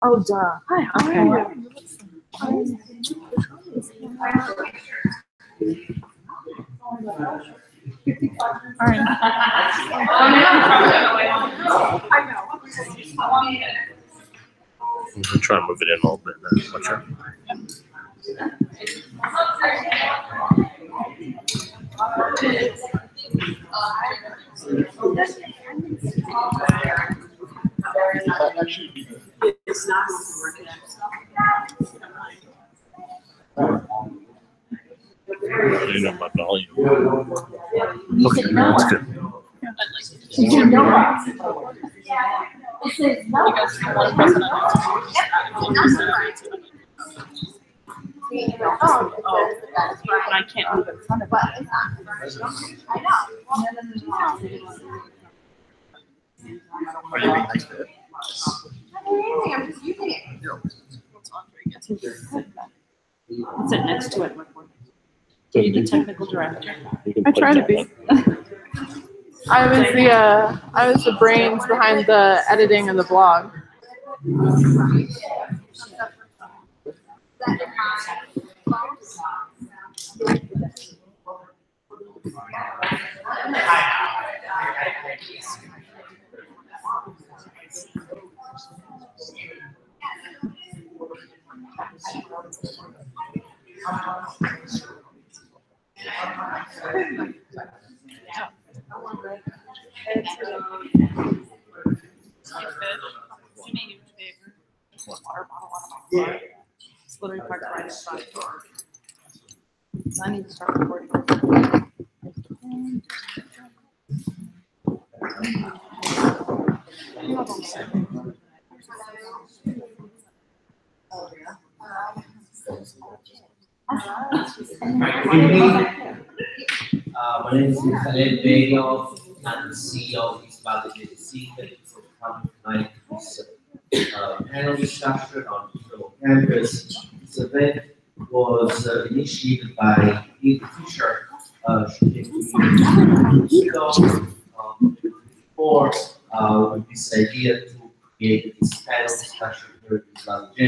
Oh, duh. Hi, how are you? All right. I'm gonna try to move it in a little bit. Then. Watch out. It's not You know my volume. Okay, no, it's good. but I can't move in front of it. Are you being nice to it? I'm just using it. Sit next to it. Are you the technical director? I try to be. I was the brains behind the editing and the blog. It's literally parked right outside. I need to start recording. Good evening. My name is Khaled Begov. I'm the CEO of East Valley JTC. Thank you for coming tonight to this panel discussion on Israel campus. This event was initiated by Neil Fisher. She came to me before with this idea to create this panel discussion here at East Valley J.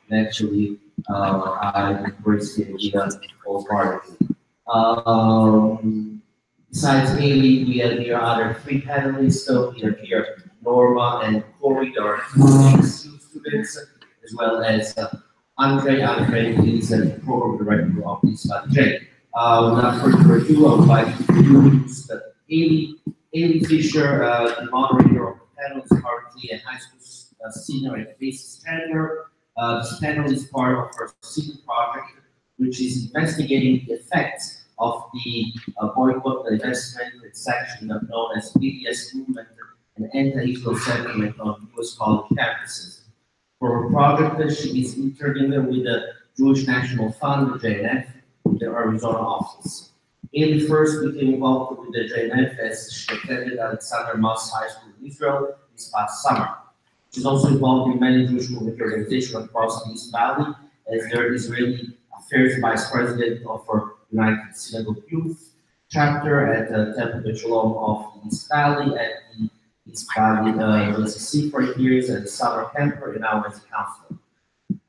And actually, I embraced the idea wholeheartedly. Besides Haley, we have here other three panelists. So we have here Norma and Corey, that are two students, as well as Andre. Andre is the program director of East Valley J. Without further ado, I would like to introduce Haley Fisher, the moderator of the panel, is currently a high school senior and basis tenure. This panel is part of her second project, which is investigating the effects of the boycott, the investment, and sanction known as TBS movement and anti-Israel sentiment on U.S. college campuses. For her project, she is interning with the Jewish National Fund, the JNF, in the Arizona office. Haley first became involved with the JNF as she attended Alexander Moss High School in Israel this past summer. She's also involved in many Jewish community organizations across the East Valley as their Israeli Affairs Vice President of her United Synagogue Youth chapter at the Temple Shalom of the East Valley, at the East Valley LCC for years as a summer camper and now as a counselor.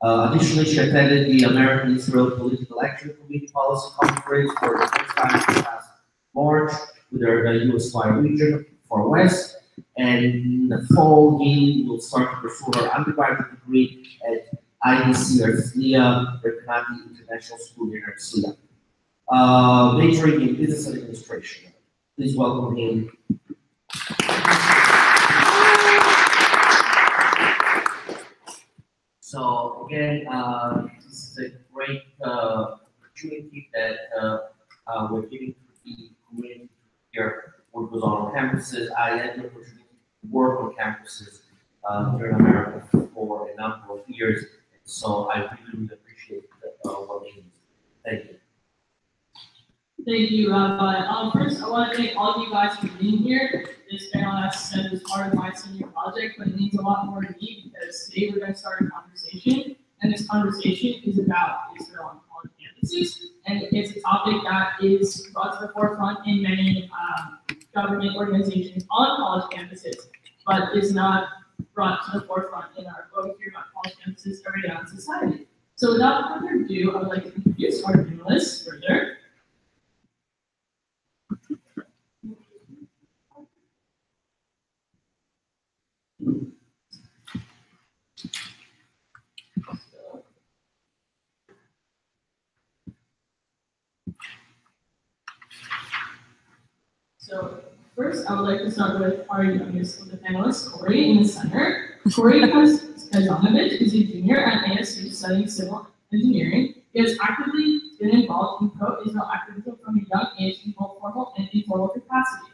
Additionally, she attended the American Israel Political Action Committee Policy Conference for the first time this past March with her US-wide region for West. And in the fall, Haley will start to pursue her undergraduate degree at IDC Herzliya, Rekanati International School in Herzliya, majoring in business administration. Please welcome Haley. So again, this is a great opportunity that we're giving to the community here. What goes on campuses. I had the opportunity to work on campuses here in America for a number of years, so I really appreciate what they do. Thank you. Thank you, Rabbi. First, I want to thank all of you guys for being here. This panel, as I said, was part of my senior project, but it means a lot more to me because today we're going to start a conversation, and this conversation is about Israel on college campuses, and it's a topic that is brought to the forefront in many government organizations on college campuses, but is not brought to the forefront in our vote here on college campuses every day in society. So without further ado, I would like to introduce our panelists further. So first, I would like to start with our youngest of the panelists, Corey, in the center. Corey Kazanovich is a junior at ASU studying civil engineering. He has actively been involved in pro-Israel activism from a young age in both formal and informal capacity.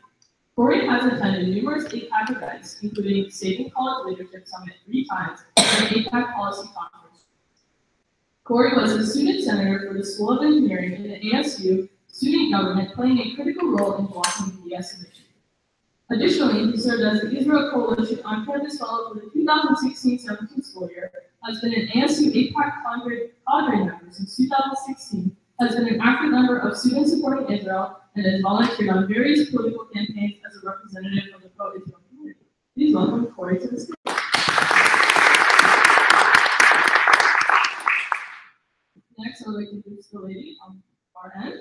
Corey has attended numerous APAC events, including Saving College Leadership Summit 3 times and APAC Policy Conference. Corey was a student senator for the School of Engineering in the ASU student government, playing a critical role in blocking TBS emissions. Additionally, he served as the Israel Coalition on-campus fellow for the 2016-17 school year, has been an ASU APAC cadre member since 2016, has been an active member of Students Supporting Israel, and has volunteered on various political campaigns as a representative of the pro-Israel community. Please welcome Corey to the stage. Next, I would like to introduce the lady on our end.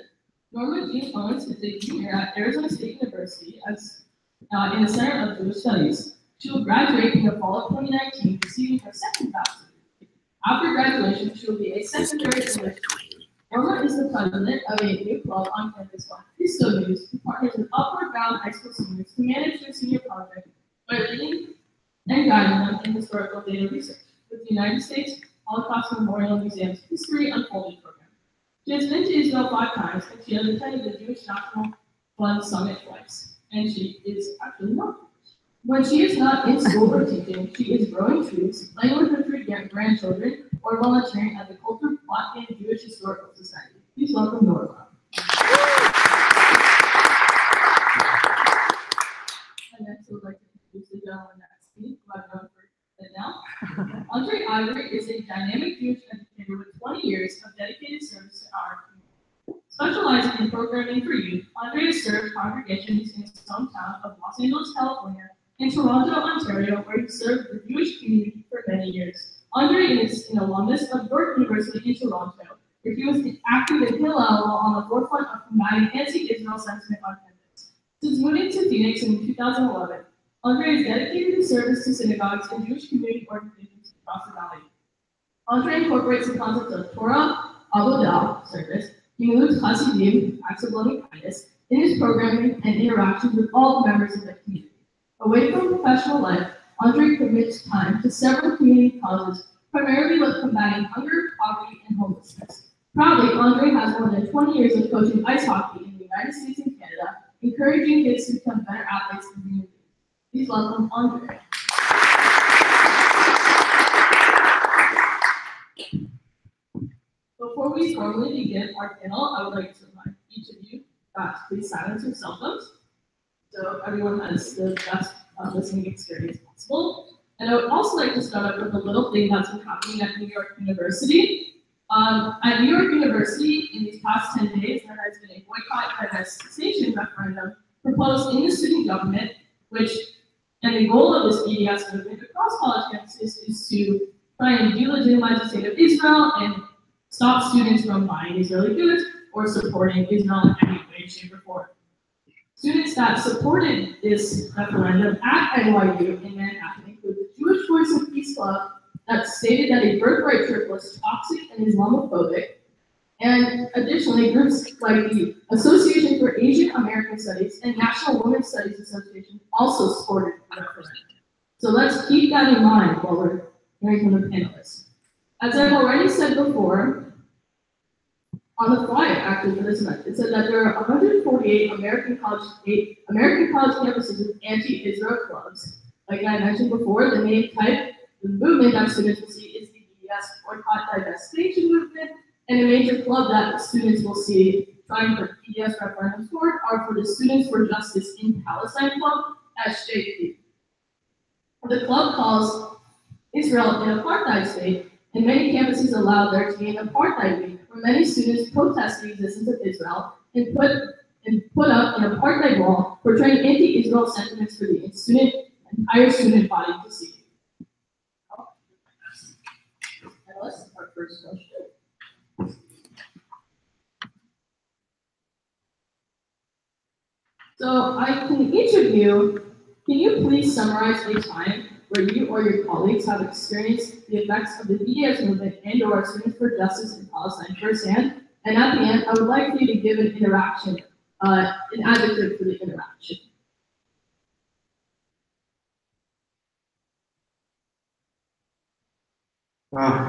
Norma Jean Owens is a junior at Arizona State University as in the Center of Jewish Studies. She will graduate in the fall of 2019, receiving her second bachelor's degree. After graduation, she will be a secondary English. Norma is the president of a new club on campus called Christo News, who partners with Upward Bound high school seniors to manage their senior project by leading and guiding them in historical data research with the United States Holocaust Memorial Museum's History Unfolded program. She has been to Israel 5 times, and she has attended the Jewish National Fund Summit twice. And she is actually not. When she is not in school or teaching, she is growing trees, playing with her 3 grandchildren, or volunteering at the Culture Plotkin Jewish Historical Society. Please welcome Norma. And next, I would like to introduce the gentleman next to me, who I've known for a bit now. Andre Ivory is a dynamic Jewish educator with 20 years of dedicated service to our community. Specializing in programming for youth, Andre has served congregations in his hometown of Los Angeles, California, and Toronto, Ontario, where he served the Jewish community for many years. Andre is an alumnus of York University in Toronto, where he was active in Hillel while on the forefront of combating anti-Israel sentiment on campus. Since moving to Phoenix in 2011, Andre has dedicated his service to synagogues and Jewish community organizations across the valley. Andre incorporates the concepts of Torah, Avodah, service, Gemilut Hasidim, acts of loving kindness, in his programming and interactions with all members of the community. Away from professional life, Andre commits time to several community causes, primarily with combating hunger, poverty, and homelessness. Proudly, Andre has more than 20 years of coaching ice hockey in the United States and Canada, encouraging kids to become better athletes in the community. Please welcome Andre. Before we formally begin our panel, I would like to remind each of you that please silence your cell phones so everyone has the best listening experience possible. And I would also like to start up with a little thing that's been happening at New York University. At New York University, in these past 10 days, there has been a boycott, divest, Sanction referendum proposed in the student government, and the goal of this BDS movement across college campuses is to try and delegitimize the state of Israel and stop students from buying Israeli goods or supporting Israel in any way, shape, or form. Students that supported this referendum at NYU in Manhattan include the Jewish Voice and Peace Club that stated that a birthright trip was toxic and Islamophobic, and additionally groups like the Association for Asian American Studies and National Women's Studies Association also supported the referendum. So let's keep that in mind while we're hearing from the panelists. As I've already said before, on the flyer actually for this event, it said that there are 148 American college campuses with anti-Israel clubs. Like I mentioned before, the main type, the movement that students will see is the BDS Boycott, Divest, Sanction movement, and a major club that students will see trying for BDS referendums for are for the Students for Justice in Palestine Club, SJP. The club calls Israel an apartheid state, and many campuses allow there to be an apartheid week, where many students protest the existence of Israel and put up an apartheid wall portraying anti-Israel sentiments for the entire student body to see. first question. So can each of you, can you please summarize a time where you or your colleagues have experienced the effects of the BDS movement and/or Students for Justice in Palestine firsthand? And at the end, I would like for you to give an interaction, an adjective for the interaction.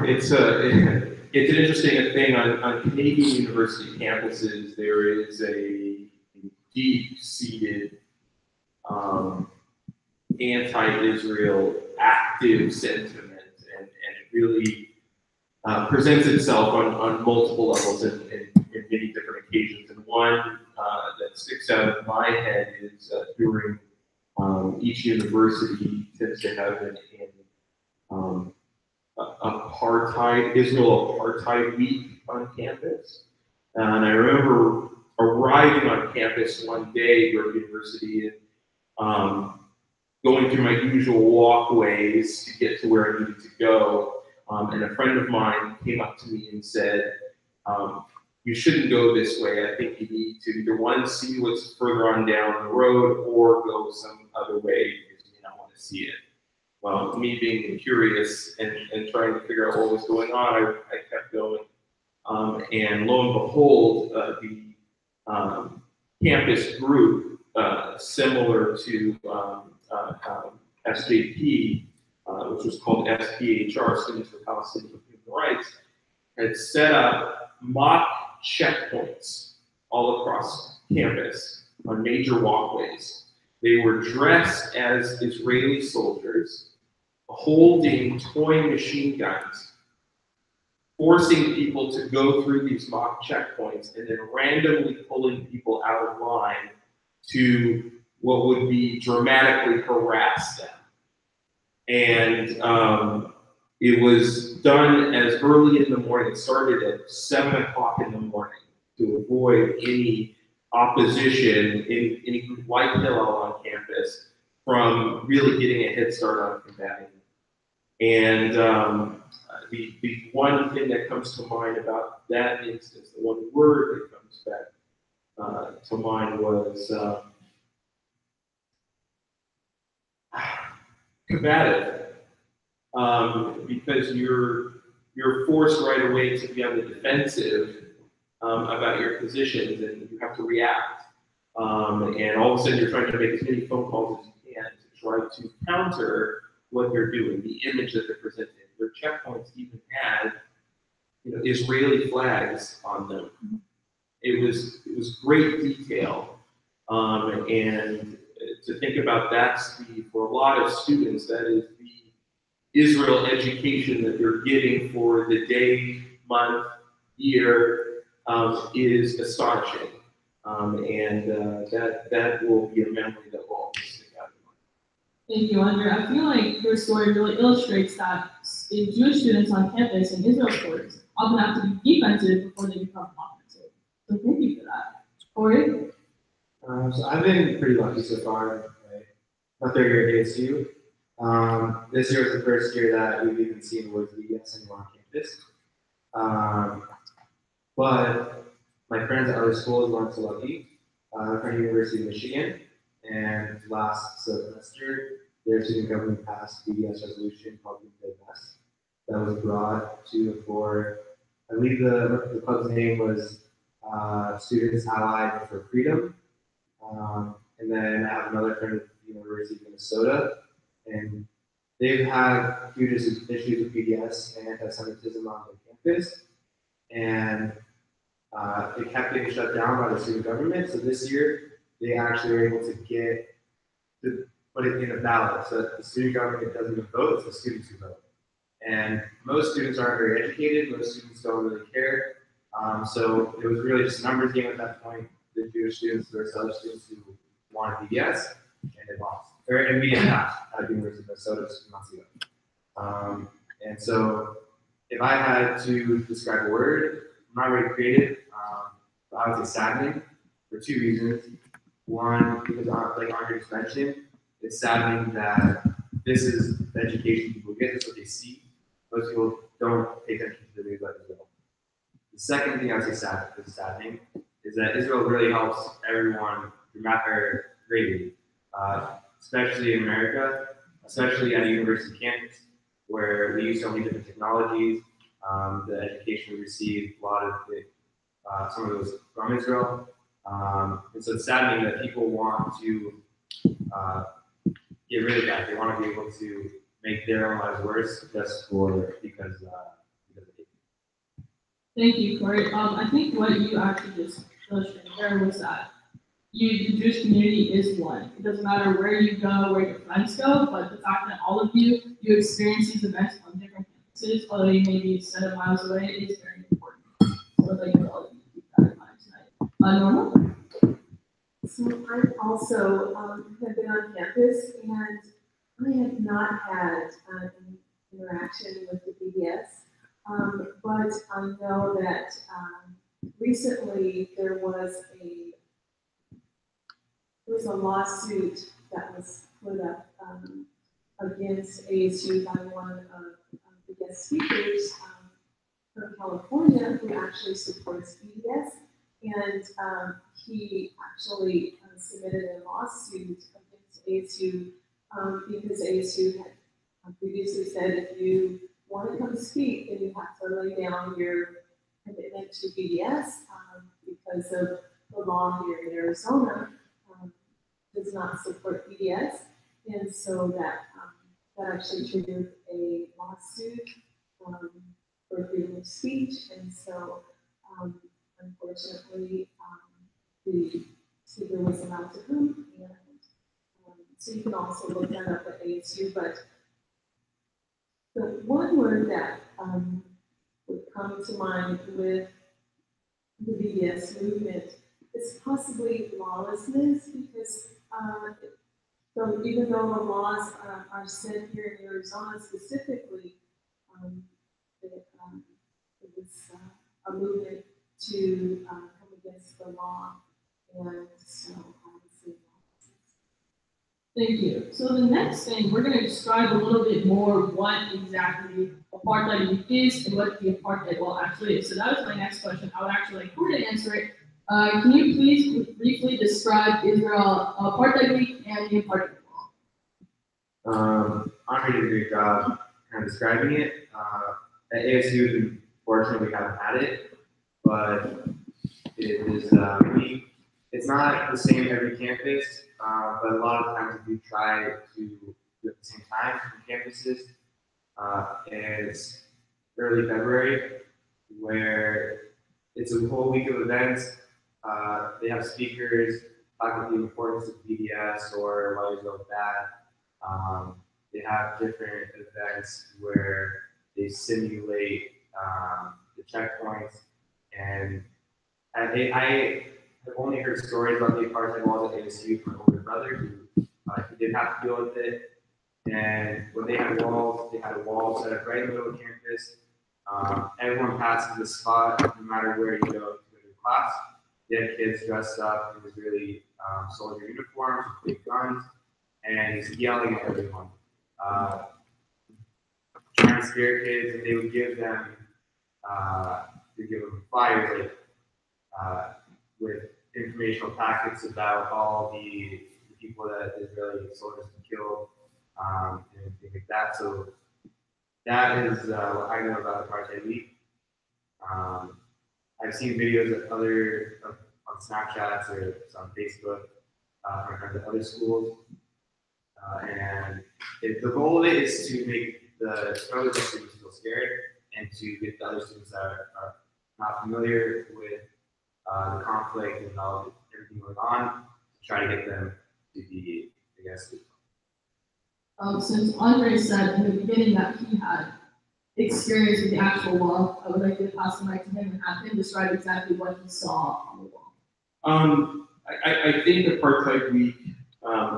It's an interesting thing on Canadian university campuses. There is a deep-seated anti-Israel active sentiment, and it really presents itself on multiple levels and in many different occasions. And one that sticks out in my head is during each university tends to have an Israel apartheid week on campus. And I remember arriving on campus one day during university and going through my usual walkways to get to where I needed to go. And a friend of mine came up to me and said, you shouldn't go this way. I think you need to either one, see what's further on down the road, or go some other way because you may not want to see it. Well, me being curious and trying to figure out what was going on, I kept going. And lo and behold, the campus group, similar to SJP, which was called SPHR, Students for Palestinian Human Rights, had set up mock checkpoints all across campus on major walkways. They were dressed as Israeli soldiers, holding toy machine guns, forcing people to go through these mock checkpoints and then randomly pulling people out of line to what would be dramatically harass them. And it was done as early in the morning. It started at 7 o'clock in the morning to avoid any opposition, any white Hillel on campus from really getting a head start on combating. And the one thing that comes to mind about that instance, the one word that comes back to mind was combative, because you're forced right away to be on the defensive about your positions, and you have to react. And all of a sudden, you're trying to make as many phone calls as you can to try to counter what they're doing, the image that they're presenting. Their checkpoints even had, Israeli flags on them. It was great detail, and to think about that, Steve, for a lot of students, that is the Israel education that they're getting for the day, month, year, is astonishing, and that will be a memory that will always stick out. Thank you, Andre. I feel like your story really illustrates that Jewish students on campus in Israel schools often have to be defensive before they become offensive. So thank you for that. Corey? So I've been pretty lucky so far. My third year at ASU. This year was the first year that we've even seen the word VBS anywhere on campus. But my friends at other schools weren't so lucky. I'm from the University of Michigan, and last semester, their student government passed a VBS resolution called Divest that was brought to the floor. I believe the club's name was Students Allied for Freedom. And then I have another friend at the University of Minnesota, and they've had huge issues with BDS and anti-Semitism on the campus, and it kept getting shut down by the student government. So this year, they actually were able to put it in a ballot so that the student government doesn't even vote, it's the students who vote. And most students aren't very educated, most students don't really care. So it was really just a numbers game at that point. The Jewish students versus other students who wanted BDS, and they lost. And we didn't pass at the University of Minnesota 6 months ago. And so if I had to describe a word, I'm not very creative, but I would say saddening for two reasons. One, because like Andre just mentioned, it's saddening that this is the education people get, that's what they see. most people don't pay attention to the news like Israel. The second thing I would say the sad thing, is that Israel really helps everyone greatly, especially in America, especially at a university campus, where we use so many different technologies. The education we receive, a lot of some of those from Israel. And so it's saddening that people want to get rid of that. They want to be able to make their own lives worse just because of it. Thank you, Corey. I think what you actually just illustrated there was that the Jewish community is one. It doesn't matter where you go, where your friends go, but the fact that all of you experience these events on different campuses, although you may be a set of miles away, is very important. So I'd like for all of you to keep that in mind tonight. Norma? So I also have been on campus, and I have not had an interaction with the BDS, but I know that recently there was a lawsuit that was put up against ASU by one of the guest speakers from California who actually supports BDS. And he actually submitted a lawsuit against ASU because ASU had previously said if you want to come speak, then you have to lay down your commitment to BDS because of the law here in Arizona does not support BDS. And so that actually triggered a lawsuit for freedom of speech. And so unfortunately, the speaker was allowed to come, and so you can also look that up at ASU. But the one word that would come to mind with the BDS movement is possibly lawlessness, because so even though the laws are set here in Arizona specifically, it was a movement to come against the law, and so I would say Thank you. So the next thing, we're going to describe a little bit more what exactly apartheid is and what the apartheid law actually is. So that was my next question. I would actually like Corey to answer it. Can you please briefly describe Israel Apartheid Week and the apartheid law? Andre did a great job kind of describing it. At ASU, unfortunately, we haven't had it, but it is it's not the same every campus, but a lot of times we do try to do it at the same time on campuses. And it's early February, where it's a whole week of events. They have speakers talk about the importance of BDS or why you go bad. They have different events where they simulate the checkpoints, and I have only heard stories about the apartheid laws at ASU from my older brother who did have to deal with it. And when they had walls, they had a wall set up right in the middle of campus. Everyone passes the spot, no matter where you go to class. They had kids dressed up in really soldier uniforms with big guns, and he's yelling at everyone, trying to scare kids. And they would give them flyers with informational packets about all the people that Israeli soldiers have killed, and things like that. So that is what I know about Apartheid Week. I've seen videos on Snapchats or on Facebook from other schools, and the goal of it is to make the students feel scared and to get the other students that are not familiar with the conflict and how everything going on, to try to get them to be, I guess. Since Andre said in the beginning that he had experience with the actual law, I would like to pass the mic to him and have him describe exactly what he saw on the wall. I think Apartheid Week,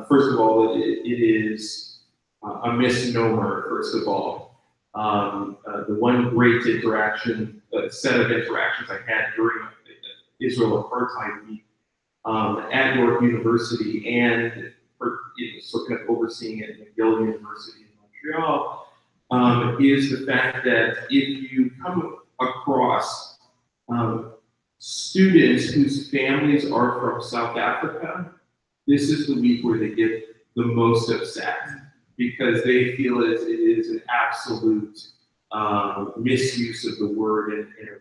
first of all, it is a misnomer, first of all. The one great set of interactions I had during Israel Apartheid Week at York University and sort of overseeing it at McGill University in Montreal is the fact that if you come across students whose families are from South Africa, this is the week where they get the most upset because they feel it is an absolute misuse of the word and a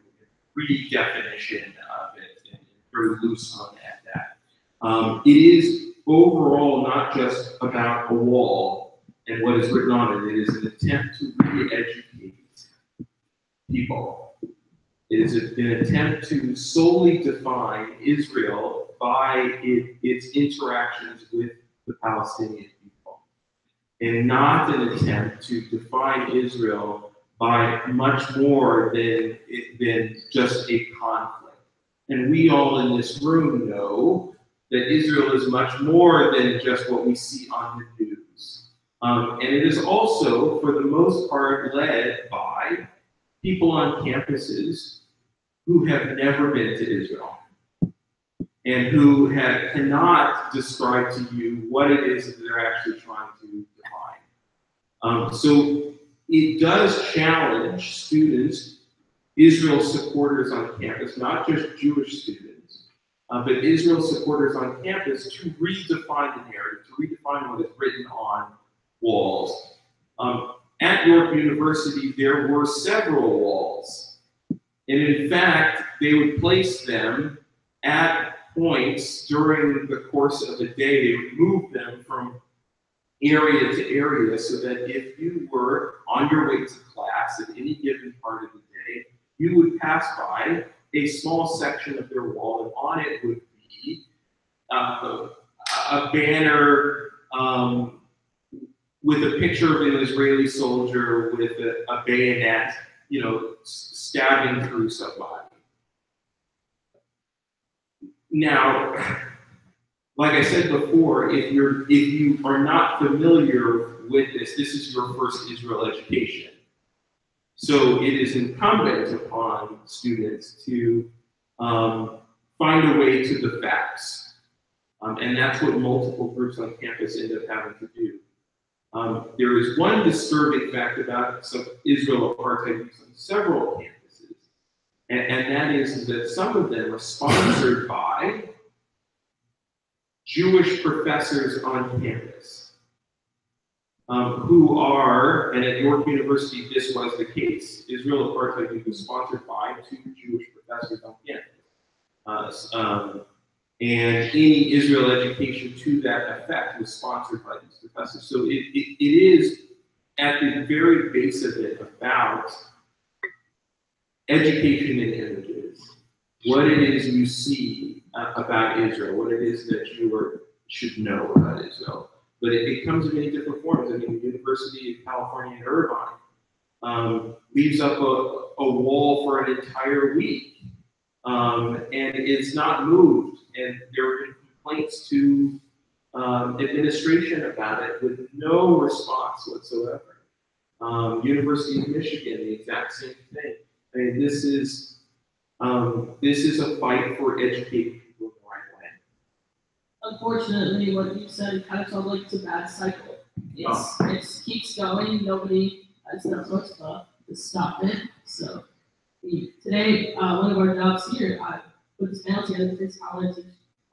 redefinition of it, and very loose on that. It is overall not just about a wall and what is written on it. It is an attempt to re-educate people. It is an attempt to solely define Israel by its interactions with the Palestinian people, and not an attempt to define Israel by much more than just a conflict. And we all in this room know that Israel is much more than just what we see on the news. And it is also, for the most part, led by people on campuses who have never been to Israel and who cannot describe to you what it is that they're actually trying to define. So it does challenge students, Israel supporters on campus, not just Jewish students, but Israel supporters on campus to redefine the narrative, to redefine what is written on walls. At York University, there were several walls. And in fact, they would place them at points during the course of the day. They would move them from area to area so that if you were on your way to class at any given part of the day, you would pass by a small section of their wall, and on it would be a banner with a picture of an Israeli soldier with a bayonet, stabbing through somebody. Now, like I said before, if you are not familiar with this is your first Israel education. So it is incumbent upon students to find a way to the facts. And that's what multiple groups on campus end up having to do. There is one disturbing fact about some Israel apartheid groups on several campuses, and that is that some of them are sponsored by Jewish professors on campus, who are, and at York University this was the case, Israel apartheid group was sponsored by 2 Jewish professors on campus. And any Israel education to that effect was sponsored by these professors. So it is at the very base of it about education in images, what it is you see about Israel, what it is that you should know about Israel. But it comes in many different forms. I mean, the University of California in Irvine leaves up a wall for an entire week. And it's not moved, and there have been complaints to administration about it with no response whatsoever. University of Michigan, the exact same thing. I mean, this is a fight for educating people in the right way. Unfortunately, what you said kind of sounds like it's a bad cycle. It keeps going. Nobody has done much to stop it. So today, one of our jobs here, I put this panel together because I wanted to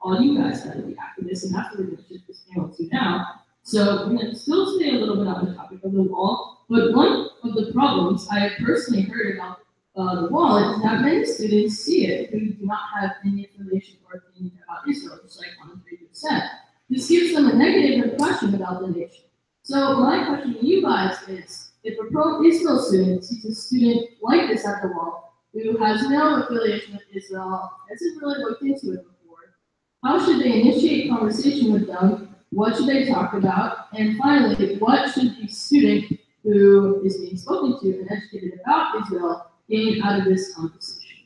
all you guys how to be activists, and that's what we're going to shift this panel to now. So we're going to still stay a little bit on the topic of the wall, but one of the problems I have personally heard about the wall is that many students see it who do not have any information or opinion about Israel, just like on the previous set. This gives them a negative impression about the nation. So my question to you guys is, if a pro-Israel student sees a student like this at the wall, who has no affiliation with Israel, hasn't really looked into it before, how should they initiate conversation with them? What should they talk about? And finally, what should the student who is being spoken to and educated about Israel gain out of this conversation?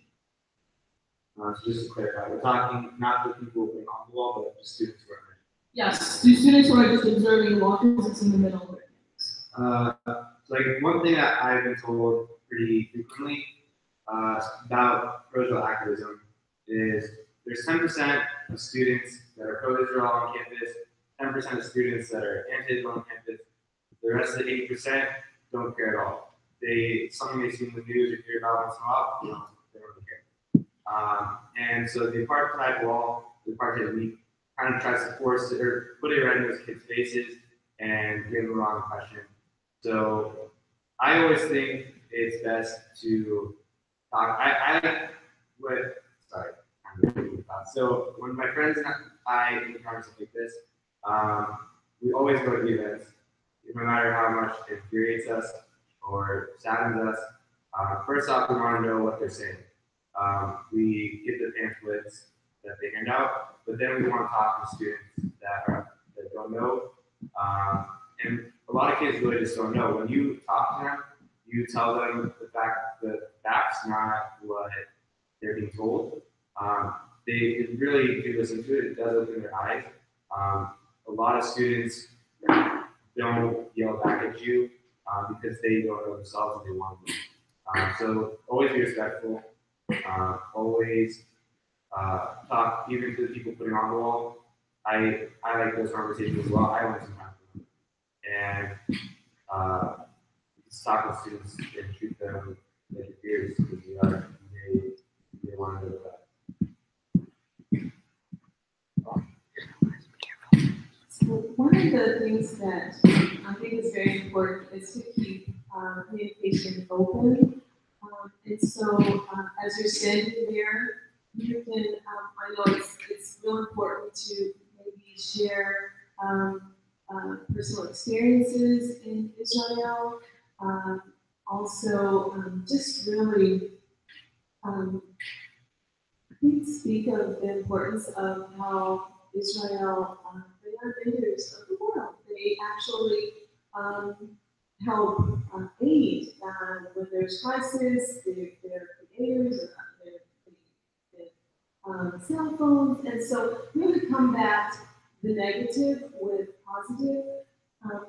So just to clarify, we're talking not the people being on the wall, but the students who are there. Yes, the students who are just observing the wall because it's in the middle of their campus. So like one thing that I've been told pretty frequently about pro-Israel activism is there's 10% of students that are pro-Israel on campus, 10% of students that are anti-Israel on campus. The rest of the 80% don't care at all. Something they see in the news or hear about once in a while, they don't really care. And so the apartheid wall, the apartheid elite, kind of tries to force it or put it right in those kids' faces and give them the wrong impression. So I always think it's best to talk. So when my friends and I in conversations like this, we always go to events, no matter how much it infuriates us or saddens us. First off, we want to know what they're saying. We give the pamphlets that they hand out, but then we want to talk to students that don't know. And a lot of kids really just don't know. When you talk to them, you tell them the fact that that's not what they're being told. They really do listen to it. It does open their eyes. A lot of students don't yell back at you because they don't know themselves and they want to. So always be respectful. Always talk even to the people putting on the wall. I like those conversations as well. I want some time for them. And just talk with students and treat them like your peers because they want to know that. So one of the things that I think is very important is to keep communication open. And so as you're standing there, you can, I know it's real important to maybe share personal experiences in Israel. Also, just really, I think speak of the importance of how Israel, they are leaders of the world. They actually help aid when there's crisis. They're creators of cell phones, and so really combat the negative with positive,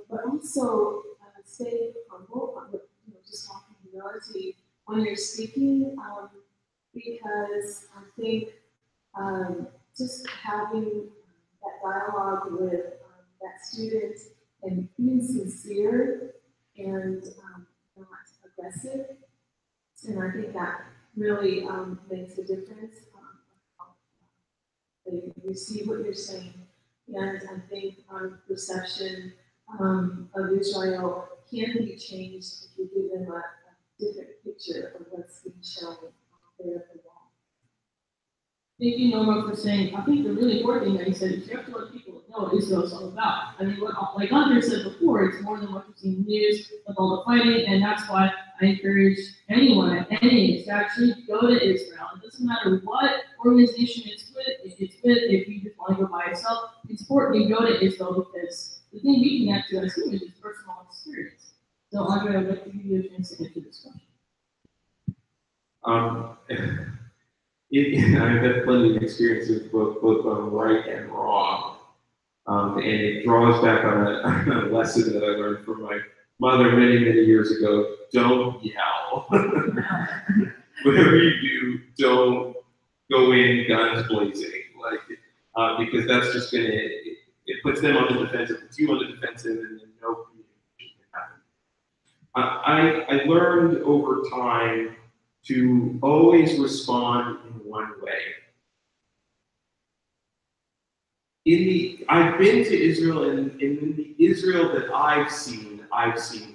but also stay humble, just talking humility when you're speaking, because I think just having that dialogue with that student and being sincere and not aggressive, and I think that really makes a difference. They receive what you're saying, and I think perception of Israel can be changed if you give them a different picture of what's being shown there at the wall. Thank you, Norma, for saying, I think the really important thing that you said is you have to let people know what Israel is all about. I mean, like Andre said before, it's more than what you see in the news with all the fighting, and that's why I encourage anyone at any age to actually go to Israel. It doesn't matter what organization it's with, if you just want to go by yourself, it's important you go to Israel because the thing we connect to as humans is personal experience. So Andre, I'd like to give you a chance to answer this question. I've had plenty of experiences both right and wrong. And it draws back on a lesson that I learned from my mother many years ago. Don't yell. Whatever you do, don't go in guns blazing. Because that's just it puts them on the defensive, puts you on the defensive, and then no communication can happen. I learned over time to always respond in one way. I've been to Israel, and in the Israel that I've seen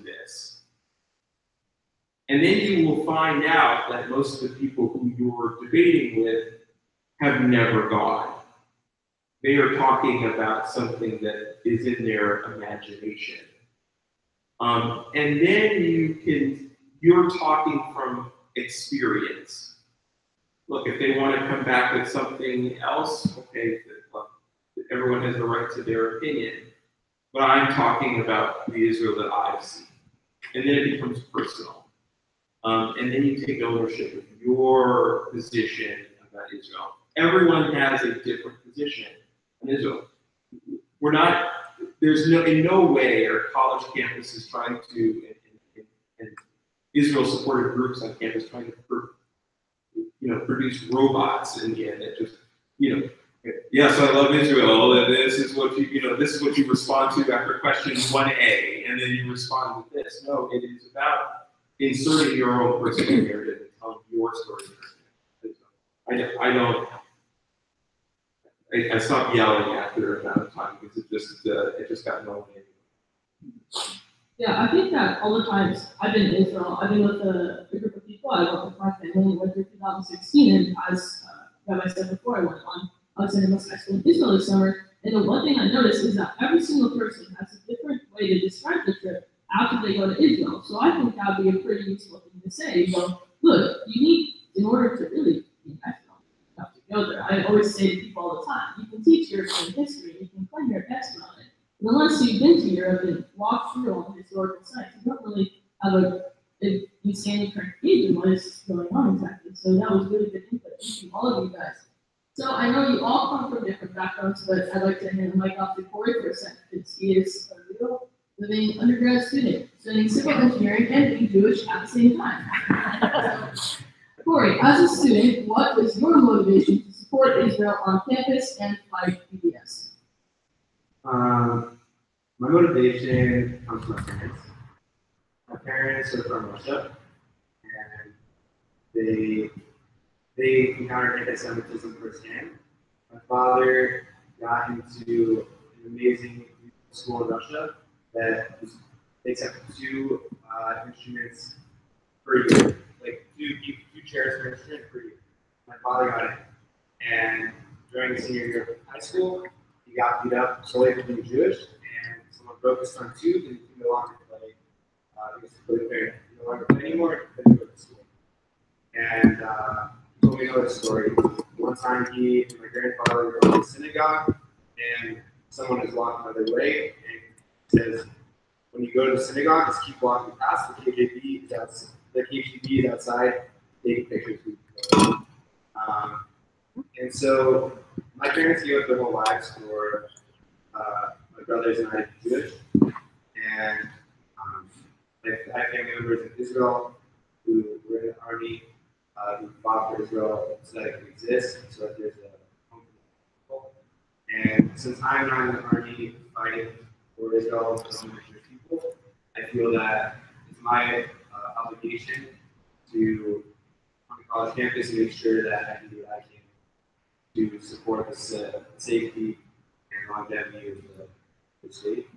this. And then you will find out that most of the people who you're debating with have never gone. They are talking about something that is in their imagination. And then you're talking from experience. Look, if they want to come back with something else, okay, look, everyone has the right to their opinion. But I'm talking about the Israel that I've seen. And then it becomes personal. And then you take ownership of your position about Israel. Everyone has a different position on Israel. In no way are college campuses trying to, and Israel supported groups on campus trying to produce robots in the end that just, Yes, I love Israel, and this is what this is what you respond to after question 1A, and then you respond with this. No, it is about inserting your own personal narrative and telling your story. I stopped yelling after a amount of time because it just got no way. Yeah, I think that all the times I've been in Israel, I've been with a group of people. I went with my family, went through 2016, and as Rabbi said before, I went on Alexander High School in Israel this summer. And the one thing I noticed is that every single person has a different way to describe the trip after they go to Israel. So I think that would be a pretty useful thing to say. You go, look, you need, in order to really be excellent, you have to go there. I always say to people all the time, you can teach European history, you can claim your expert on it. But unless you've been to Europe and walked through all the historical sites, you don't really have a insanely correct page of what is going on exactly. So that was really good input. Thank you, all of you guys. So I know you all come from different backgrounds, but I'd like to hand the mic off to Corey for a second, because he is a real living undergrad student, studying civil engineering and being Jewish at the same time. So, Corey, as a student, what is your motivation to support Israel on campus and fight TBS? My motivation comes from my parents. My parents are from Russia, and they encountered anti-Semitism firsthand. My father got into an amazing school in Russia that takes up 2 instruments per year, like two chairs per instrument per year. My father got it, and during his senior year of high school, he got beat up solely for being Jewish, and someone broke his front tooth, and he could no longer play. He no longer play anymore. He couldn't go to school, and he told me another story. One time, he and my grandfather were going to synagogue, and someone is walking by their way, and he says, "When you go to the synagogue, just keep walking past the KGB is outside, taking pictures with you." And so my parents gave up their whole lives for my brothers and I to be Jewish, and I have family members in Israel who were in the army, who fought for Israel so that it can exist, so that there's a home for people. And since I'm not in the army fighting for Israel and the Jewish people, I feel that it's my obligation to on the college campus and make sure that I can do what I can to support the safety and longevity of the state.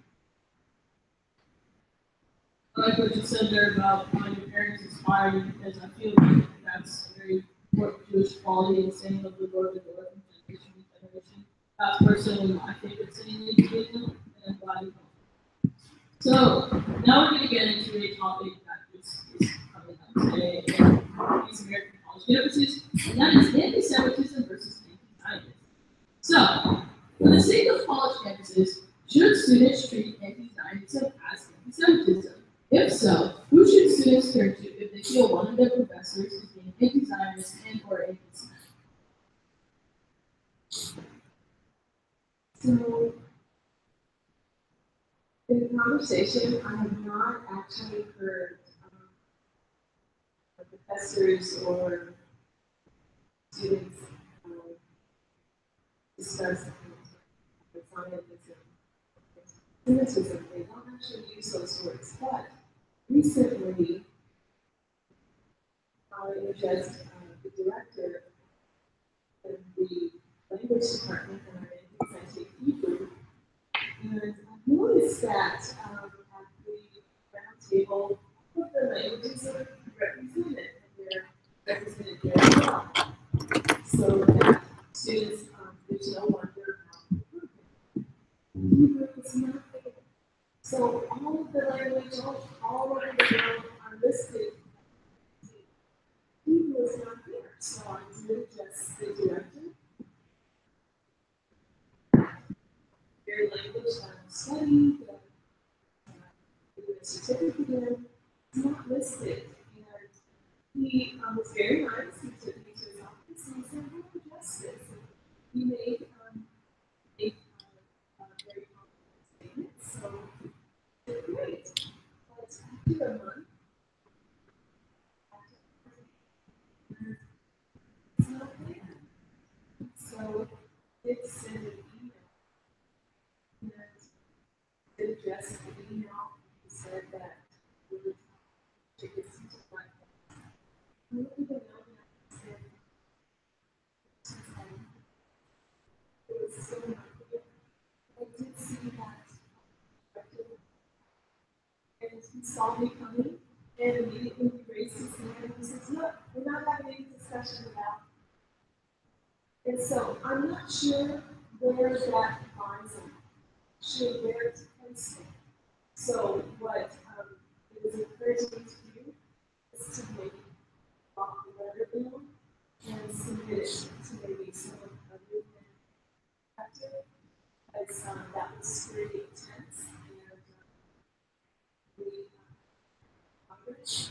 I like what you said there about how your parents inspire you, because I feel like that's a very important Jewish quality and saying of the Lord of the Lord from generation to generation. That's personally my favorite saying in Judaism, and I'm glad you know. So now we're going to get into a topic that is coming up today in these American college campuses, and that is anti-Semitism versus anti-Zionism. So, for the sake of college campuses, should students treat anti-Zionism as anti-Semitism? If so, who should students turn to if they feel one of their professors is being anti-Zionist and or anti-Semitic? So, in the conversation, I have not actually heard professors or students discuss Zionism. They don't actually use those words, but recently, I addressed the director of the language department and I take Hebrew, and I noticed that at the round table, all of the languages are represented, and they're represented very well. So that students, there's no wonder how Hebrew is not there. So all of the language, all over the world are listed. Hebrew is not there. So I did just the director. Very language that I'm studying, that I'm doing a certificate in, is not listed. And he was very nice. He took me to his office and he said, "How do you address this?" And he made a very confident statement. So I said, "Great." But after a month, it's not there. So it's did send an email. And did address the email. He said that we would take this into black. I don't even know that he said it was so much. I did see that. And he saw me coming and immediately he raised his hand and he says, look, we're not having any discussion about it. And so I'm not sure where that finds him, sure where to place it. So what it was encouraging to do is to make off the letter bill and submit it to maybe some of the movement active, as that was pretty intense. And we Congress.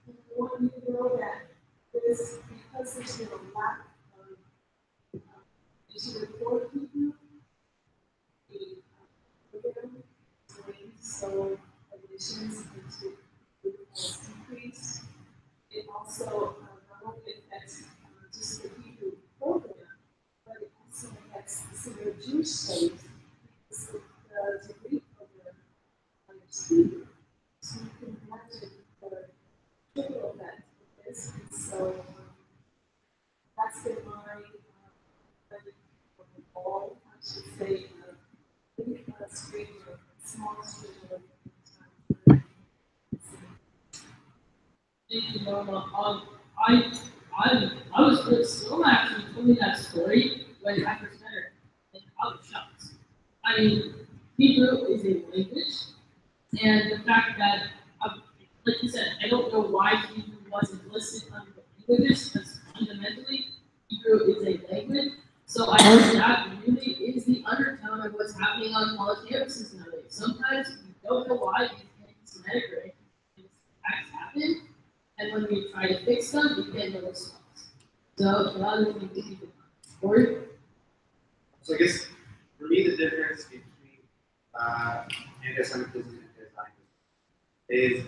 And I want you to know that there's, because there's been a lack of to report people, the program so admissions into the has decreased. It also not only affects just the Hebrew program, but it also affects the Syro Jewish studies because the degree program is Hebrew. So you can imagine the triple effect of this. And so that's been my all, I should say, big stream of small stream of time. Thank you, Norma. I was really slow actually told me that story when I first met her, and I was shocked. I mean, Hebrew is a language, and the fact that, like you said, I don't know why Hebrew wasn't listed under the languages, because fundamentally, Hebrew is a language. So I think that really is the undertone of what's happening on college campuses nowadays. Sometimes we don't know why these anti-Semitic or anti-Semitic acts happen, and when we try to fix them, we get no response. So a lot of things we keep in mind. Corey? So I guess for me the difference between anti-Semitism and anti-Zionism is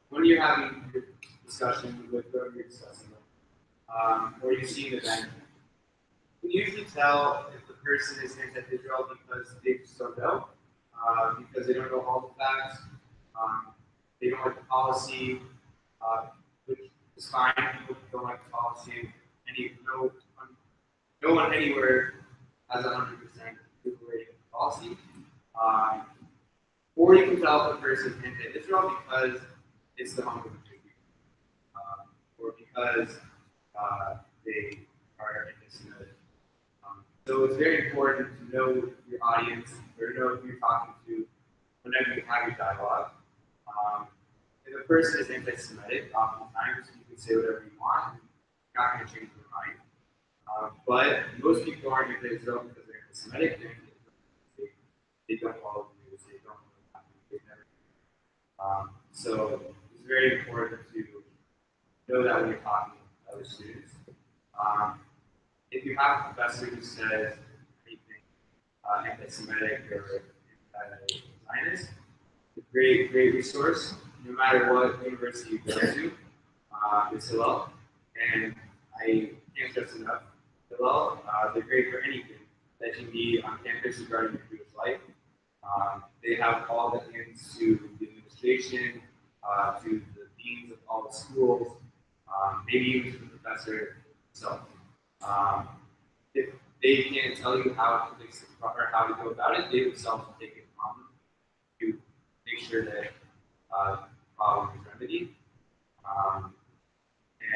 when you're having your discussion with whoever you're discussing with, or you see an event, you can usually tell if the person is anti-Israel because they just don't know, because they don't know all the facts, they don't like the policy, which is fine. People don't like the policy. No one anywhere has 100% approval rating of the policy. Or you can tell if a person is anti-Israel because it's the home of the Jews, or because they are anti-Semitic. So it's very important to know your audience, or know who you're talking to whenever you have your dialogue. If a person is anti-Semitic, oftentimes you can say whatever you want. You're not going to change their mind. But most people aren't anti-Israel because they're anti-Semitic. They don't follow the news. They don't know what's happening. They've never. So it's very important to know that when you're talking to other students. If you have a professor who says anything anti-Semitic or anti-Zionist, it's a great resource, no matter what university you go to. It's Hillel, and I can't stress enough, Hillel, they're great for anything that you need on campus regarding your Jewish life. They have all the ins to the administration, to the deans of all the schools, maybe even to the professor himself. If they can't tell you how to fix it or how to go about it, they themselves will take it upon them to make sure that the problem is remedied.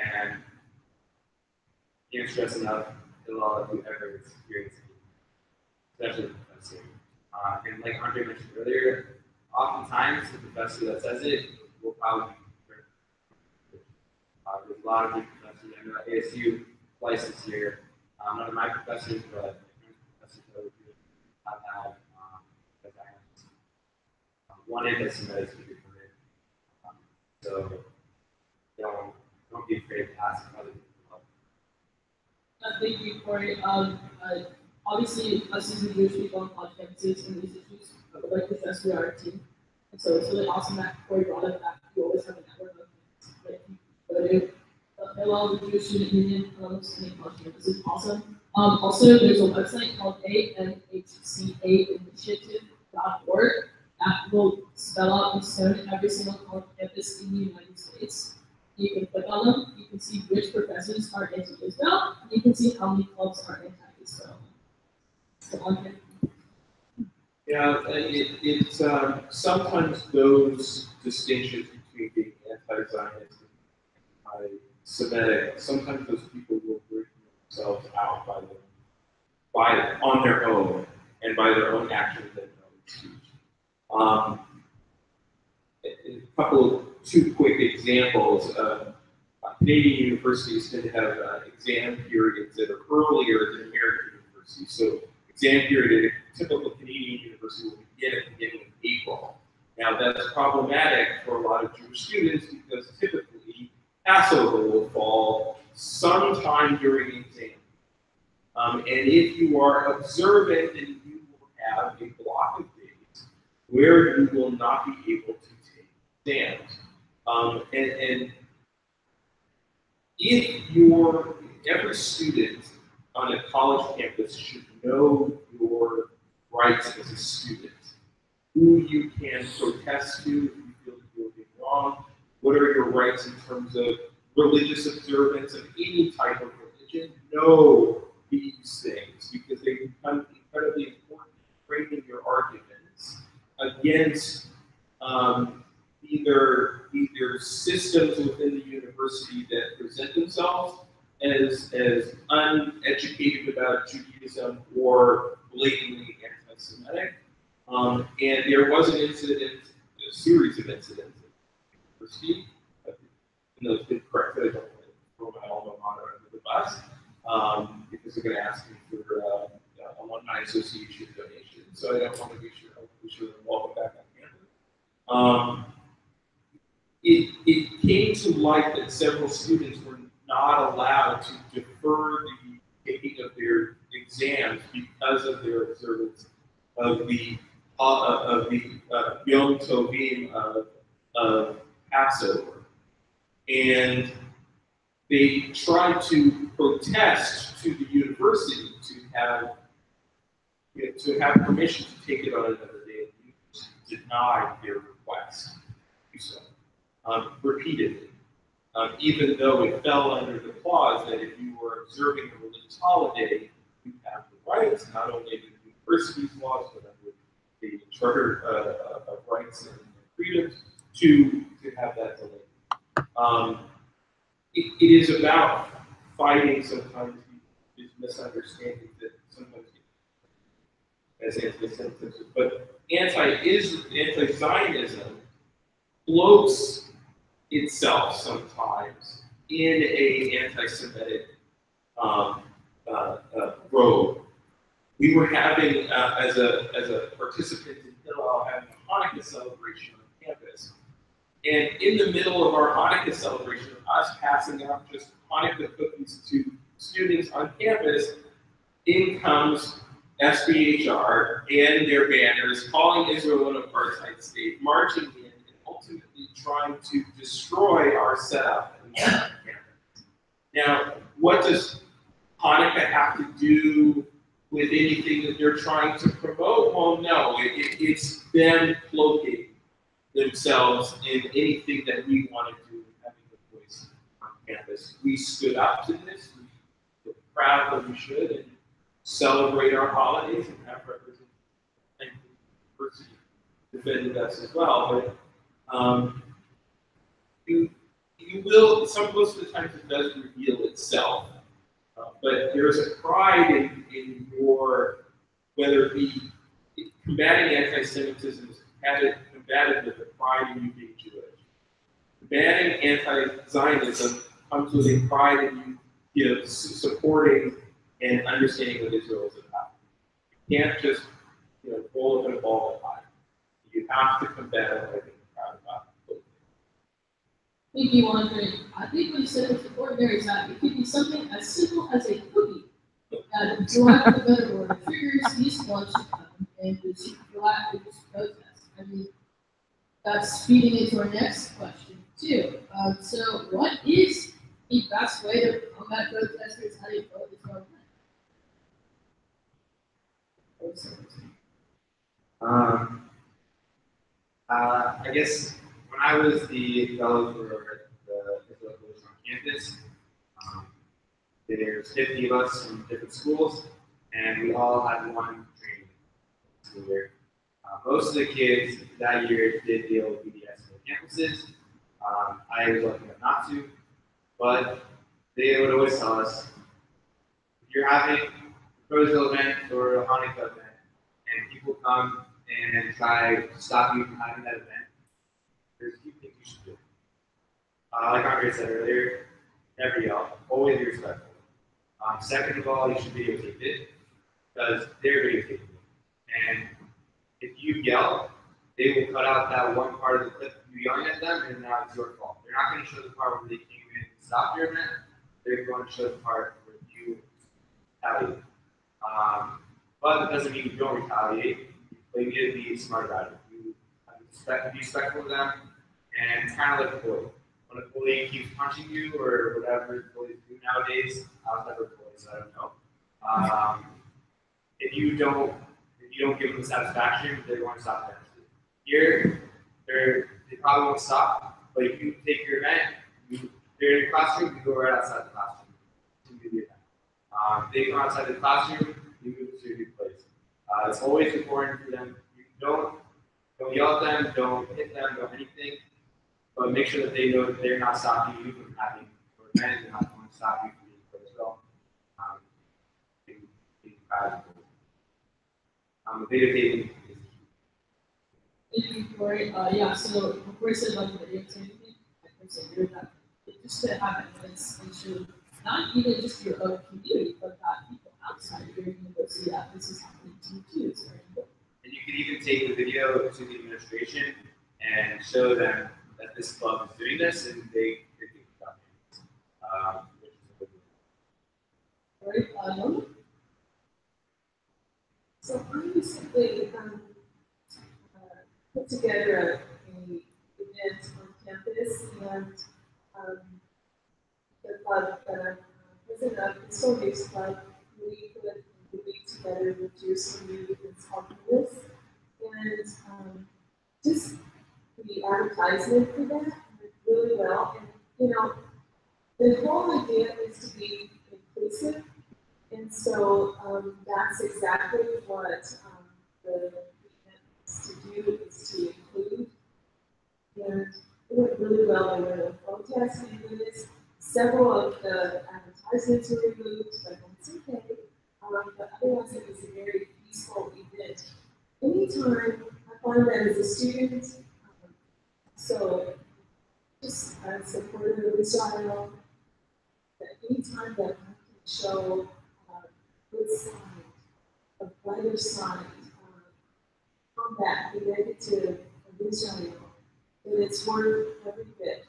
And can't stress enough the law if you ever experience it, especially the professor. And like Andre mentioned earlier, oftentimes the professor that says it will probably be there's a lot of good professors. I know at ASU twice this year. None of my professors, but professors that we have had one anti-Semitic speaker from it. So don't be afraid to ask other people. Thank you, Corey. Obviously, us as Jewish people on college campuses and these issues, I would like to stress we are a team. And so it's really awesome that Corey brought up that you always have a network of people. Hillel, the Jewish Student Union, and college campuses is awesome. Also, there's a website called amhcainitiative.org that will spell out and stone every single college campus in the United States. You can click on them, you can see which professors are anti-Israel, and you can see how many clubs are anti-Israel. So on here. Yeah, it's sometimes those distinctions between being anti-Zionist and anti-Semitic, sometimes those people will bring themselves out on their own and by their own actions and their own speech. Two quick examples. Canadian universities tend to have exam periods that are earlier than American universities. So exam period at a typical Canadian university will begin at the beginning of April. Now that's problematic for a lot of Jewish students because typically Passover will fall sometime during exam. And if you are observant, then you will have a block of days where you will not be able to take exams. And if every student on a college campus should know your rights as a student, who you can protest to if you feel that you're being wrong, what are your rights in terms of religious observance of any type of religion, know these things because they become incredibly important in framing your arguments against either systems within the university that present themselves as uneducated about Judaism or blatantly anti-Semitic. And there was a series of incidents at the university. And those been corrected. I don't want to throw my alma mater under the bus because they're going to ask me for alumni association donations. So I don't want to be sure they're welcome back on campus. It came to light that several students were not allowed to defer the taking of their exams because of their observance of the Yom Tovim of Passover. And they tried to protest to the university to have permission to take it on another day. The university denied their request to do so repeatedly. Even though it fell under the clause that if you were observing a religious holiday, you have the rights, not only under the university's laws, but under the Charter of Rights and Freedoms, to have that delayed. It is about fighting sometimes these misunderstandings that sometimes as anti-Semitism, but anti-Zionism floats itself sometimes in a anti-Semitic robe. We were having, as a participant in Hillel, having a Hanukkah celebration on campus. And in the middle of our Hanukkah celebration, us passing out just Hanukkah cookies to students on campus, in comes SBHR and their banners calling Israel an apartheid state, marching in and ultimately trying to destroy our setup on campus. Now, what does Hanukkah have to do with anything that they're trying to promote? Well, no, it's them cloaking themselves in anything that we want to do with having a voice on campus. We stood up to this. We're proud that we should and celebrate our holidays and have representation. And the university defended us as well. But you will, most of the times it does reveal itself. But there's a pride in your, whether it be combating anti-Semitism is combated with the pride in you being Jewish. Combating anti-Zionism comes with a pride in you, supporting and understanding what Israel is about. You can't just, roll up in a ball and hide. You have to combat it by being proud about it. Thank you, Andre. I think what you said was important there is that it could be something as simple as a cookie that, for lack of a better word, triggers these clubs to come and to proactive protest. I mean, that's feeding into our next question, too. So, what is the best way to combat protesters? How do you vote this government? I guess when I was the fellow for the physical coalition on campus, there's 50 of us from different schools, and we all had one training school year. Most of the kids that year did deal with BDS on their campuses. I was lucky enough not to, but they would always tell us, if you're having a Roseville event or a Hanukkah event, and people come and try to stop you from having that event, there's a few things you should do. Like Andre said earlier, never yell, always be respectful. Second of all, you should videotape it, because they're videotaping it. And if you yell, they will cut out that one part of the clip of you yelling at them, and now it's your fault. They're not going to show the part where they came in and stopped your event. They're going to show the part where you retaliate. But it doesn't mean you don't retaliate. But you need to be smart about it. You have to be respectful of them, and it's kind of like a bully. When a bully keeps punching you or whatever bullies do nowadays, I was never a bully, so I don't know. If you don't give them the satisfaction, they're going to stop eventually. Here, they probably won't stop, but if you take your event, they're in your classroom, you go right outside the classroom to do the event. They come outside the classroom, you move to a new place. It's always important for them. You don't yell at them, don't hit them, don't anything, but make sure that they know that they're not stopping you from having your event. They're not going to stop you from being close well. Being proud. Videotaping is key. Thank you, Corey. Yeah, so Corey said about the videotaping, I consider that just to have evidence into not even just your own community, but that people outside of your university that this is happening to you too. It's very important. And you can even take the video to the administration and show them that this club is doing this, and they think about it. Which is a good Right, Norma? So I recently put together an event on campus, and the club that I'm president of, the Soul Games Club, we put the week together with Jerusalem Youth and Smallness, and just the advertisement for that went really well. And you know, the whole idea is to be inclusive. And so that's exactly what the event is to do, is to include. And it went really well. There were protests in this. Several of the advertisements were removed, but that's okay. But otherwise, it was a very peaceful event. Anytime I find that as a student, so just as a supporter of Israel, that anytime that I can show good side, a brighter side, combat the negative of Israel, and it's worth every bit,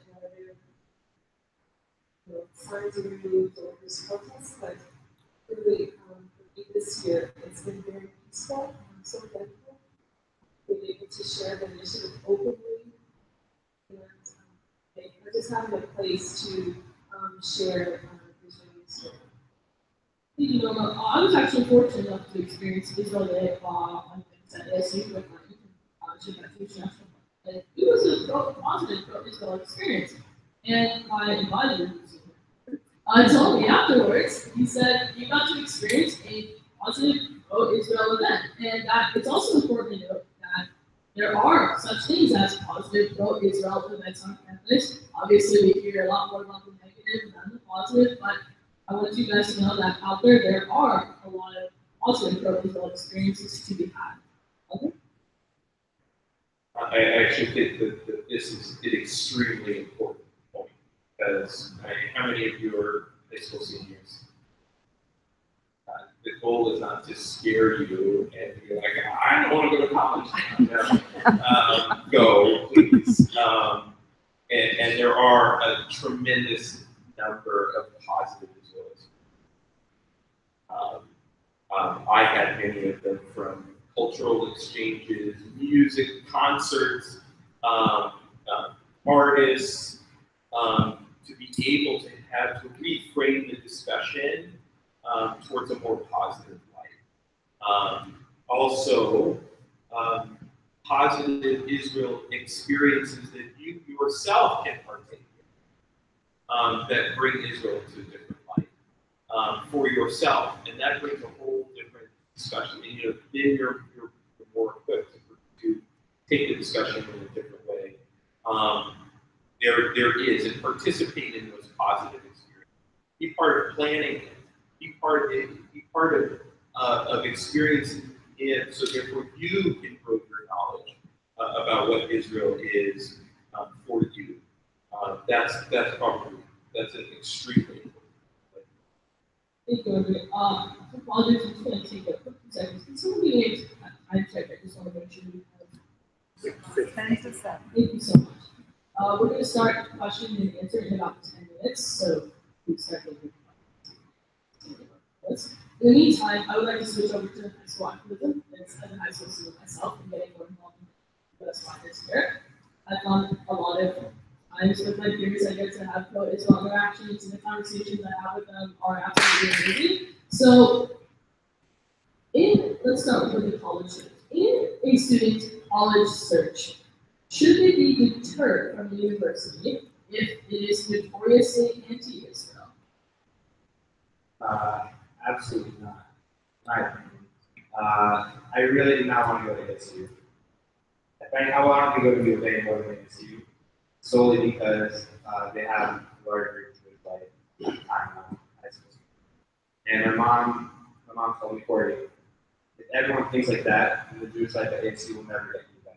whether signs are removed or there's protests, but really, for me this year, it's been very peaceful. I'm so thankful being able to share the initiative openly, and just having a place to share Israeli story. You know, I was actually fortunate enough to experience Israel Day on at ASU with my international. And it was a positive pro-Israel experience. And my advisor told me afterwards, he said, you got to experience a positive pro-Israel event. And that it's also important to note that there are such things as positive pro-Israel events on campus. Obviously, we hear a lot more about the negative than the positive, but I want you guys to know that out there are a lot of positive pro-Israel experiences to be had. Okay? I actually think that this is an extremely important point, because how many of you are high school seniors? The goal is not to scare you and be like, I don't want to go to college. Go, please. And there are a tremendous number of positive results. I had many of them from cultural exchanges, music, concerts, artists, to be able to have to reframe the discussion towards a more positive light. also positive Israel experiences that you yourself can partake in that bring Israel to a different light for yourself, and that brings a whole different discussion. And then you're more equipped to take the discussion in a different way. There is, and participate in those positive experiences. Be part of planning it. Be part of experiencing it, so therefore you can grow your knowledge about what Israel is for you. That's an extremely important thing. Thank you, Andre. Apologies, I'm just going to take a quick seconds. Can somebody name time check? I just want to make sure we have. 10 to 7. Thank you so much. We're going to start question and answer in about 10 minutes, so please start with your questions. In the meantime, I would like to switch over to high school activism. As a high school student myself, and getting more involved in the finance here. I found a lot of times with my peers I get to have pro-Israel interactions, and the conversations I have with them are absolutely amazing. So, let's start with the college students. In a student's college search, should they be deterred from the university if it is notoriously anti-Israel? Absolutely not. My opinion. I really did not want to go to ASU. I wanted to go to U of A more than ASU, solely because they have larger Jewish time on high school. And my mom told me, Corey, if everyone thinks like that, then the Jewish life at ASU will never get you better.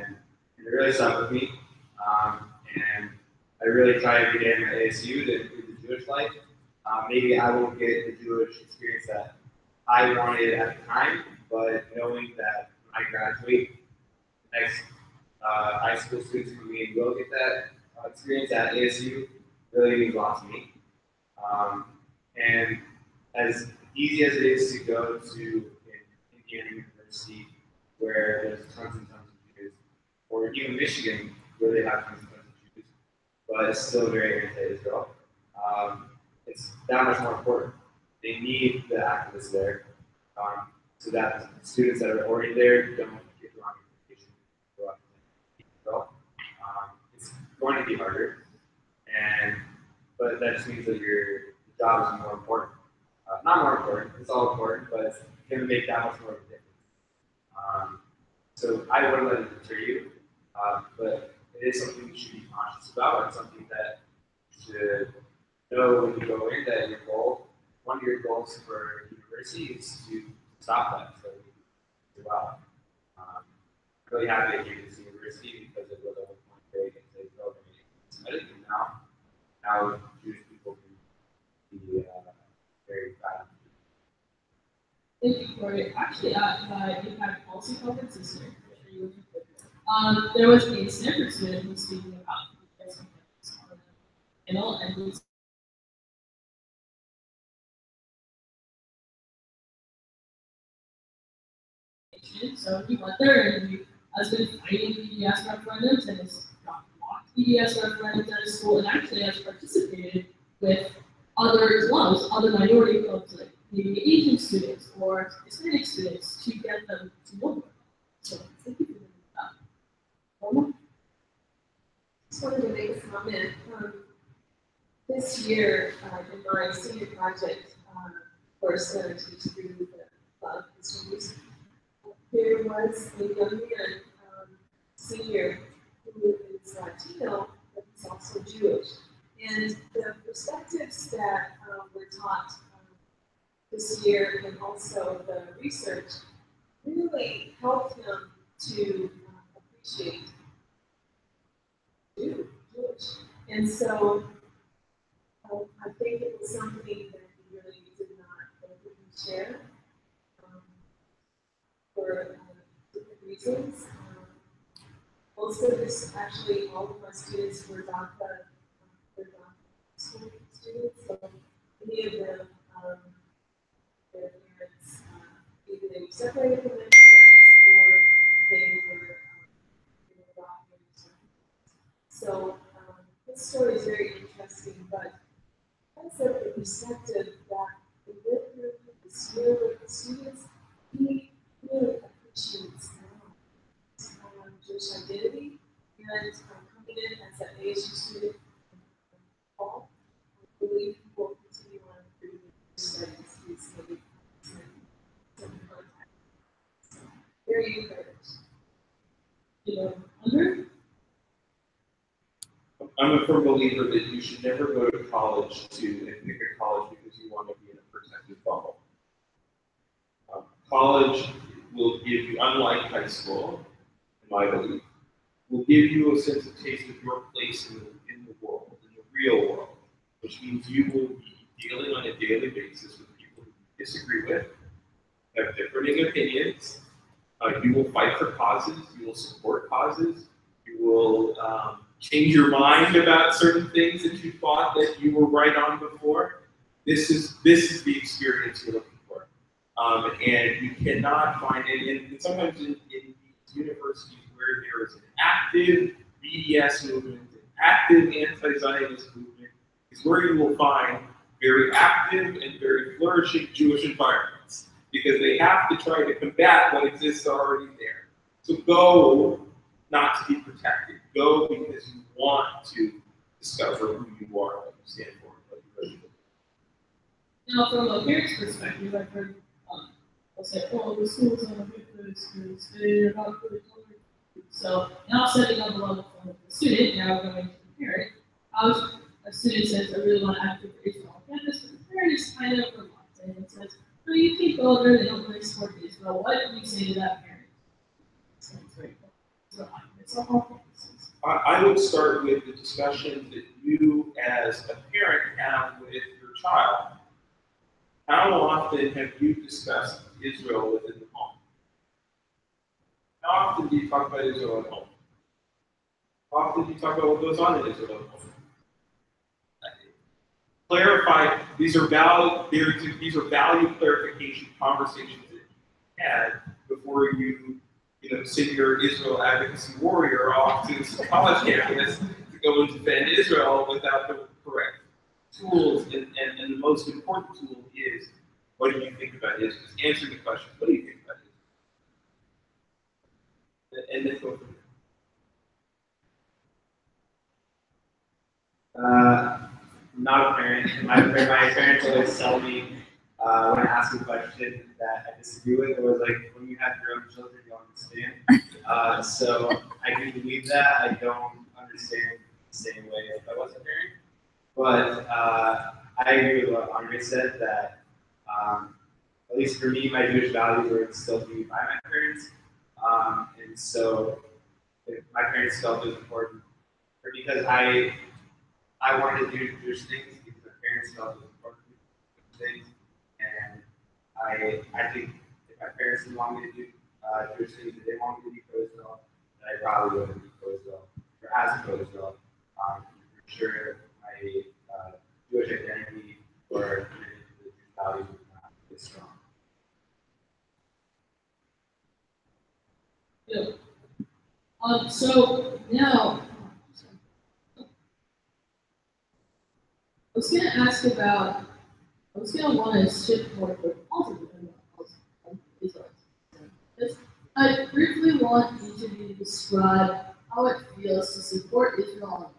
And it really stuck with me. And I really tried to get in at ASU to improve the Jewish life. Maybe I won't get the Jewish experience that I wanted at the time, but knowing that when I graduate, the next high school students from me will get that experience at ASU really means a lot to me. And as easy as it is to go to an Indiana university where there's tons and tons of Jews, or even Michigan where they have tons and tons of Jews, but it's still very anti-Israel. It's that much more important. They need the activists there, so that the students that are already there don't get the wrong information. It's going to be harder, but that just means that your job is more important. Not more important, it's all important, but it's going to make that much more of a difference. So I wouldn't let it deter you, but it is something you should be conscious about, and something that you should know when you go in that one of your goals for university is to stop that. So you do well. Really happy at this university because it was a whole point very against Semitic, and now Jewish people can be very proud. Thank you, Corey. Actually, at my Impact Policy Conference this year, there was a Stanford student who was speaking about this on the panel, and he was so he went there and he has been fighting TBS referendums and has got blocked TBS referendums at his school, and actually has participated with other clubs, other minority clubs, like maybe Asian students or Hispanic students, to get them to vote. So thank you for doing that. Just wanted to make a comment. This year, in my senior project, course that I teach through the club, there was a young man, senior, who is Latino, but he's also Jewish. And the perspectives that were taught this year, and also the research, really helped him to appreciate Jewish. And so I think it was something that he really did not openly share for different reasons. Most of this, actually, all of my students were DACA students, so many of them, their parents, either they were separated from their parents or they were adopted. So this story is very interesting, but because of the perspective that we went through this year with the students, he Jewish identity, and coming in as an ASU student fall, I believe will continue on through the studies. He's maybe some contact. So, very encouraged. You know, under? I'm a firm believer that you should never go to college and pick a college because you want to be in a protected bubble. College will give you, unlike high school, in my belief, will give you a sense of taste of your place in the world, in the real world, which means you will be dealing on a daily basis with people who you disagree with, have differing opinions. You will fight for causes, you will support causes, you will change your mind about certain things that you thought that you were right on before. This is the experience you're looking for. And you cannot find it, and sometimes in these universities where there is an active BDS movement, an active anti-Zionist movement, is where you will find very active and very flourishing Jewish environments, because they have to try to combat what exists already there. So go not to be protected, go because you want to discover who you are, what you stand for, what you really do. Now, from a parent's perspective, I've heard they'll say, oh, the schools are good for the schools, they're not good for the schools. So now setting up a level for the student, now going to the parent. A student says, I really want to advocate for Israel on campus, but the parent is kind of reluctant and says, no, you can't go there, they don't really support Israel. What do you say to that parent? I would start with the discussion that you as a parent have with your child. How often have you discussed Israel within the home? How often do you talk about Israel at home? How often do you talk about what goes on in Israel at home? Clarify, these are value clarification conversations that you had before you send your Israel advocacy warrior off to some college campus to go and defend Israel without the correct tools. And the most important tool is, what do you think about Israel? Just answer the question, what do you think about Israel? And then go from there. Not a parent. My parents always tell me when I ask a question that I disagree with, it was like, when you have your own children, you understand. So I do believe that. I don't understand the same way if I was a parent. But I agree with what Andre said, that at least for me, my Jewish values were instilled in me by my parents. And so if my parents felt it was important, or because I wanted to do Jewish things, because my parents felt it was important to do things. And I think if my parents didn't want me to do Jewish things that they wanted me to be pro-Israel, then I probably wouldn't be pro-Israel, or as pro-Israel. For sure, my Jewish identity or the Jewish values would not be strong. Yeah. So now, I was going to ask about, I was going to want to shift more to positive Israel. I briefly want each of you to describe how it feels to support Israel.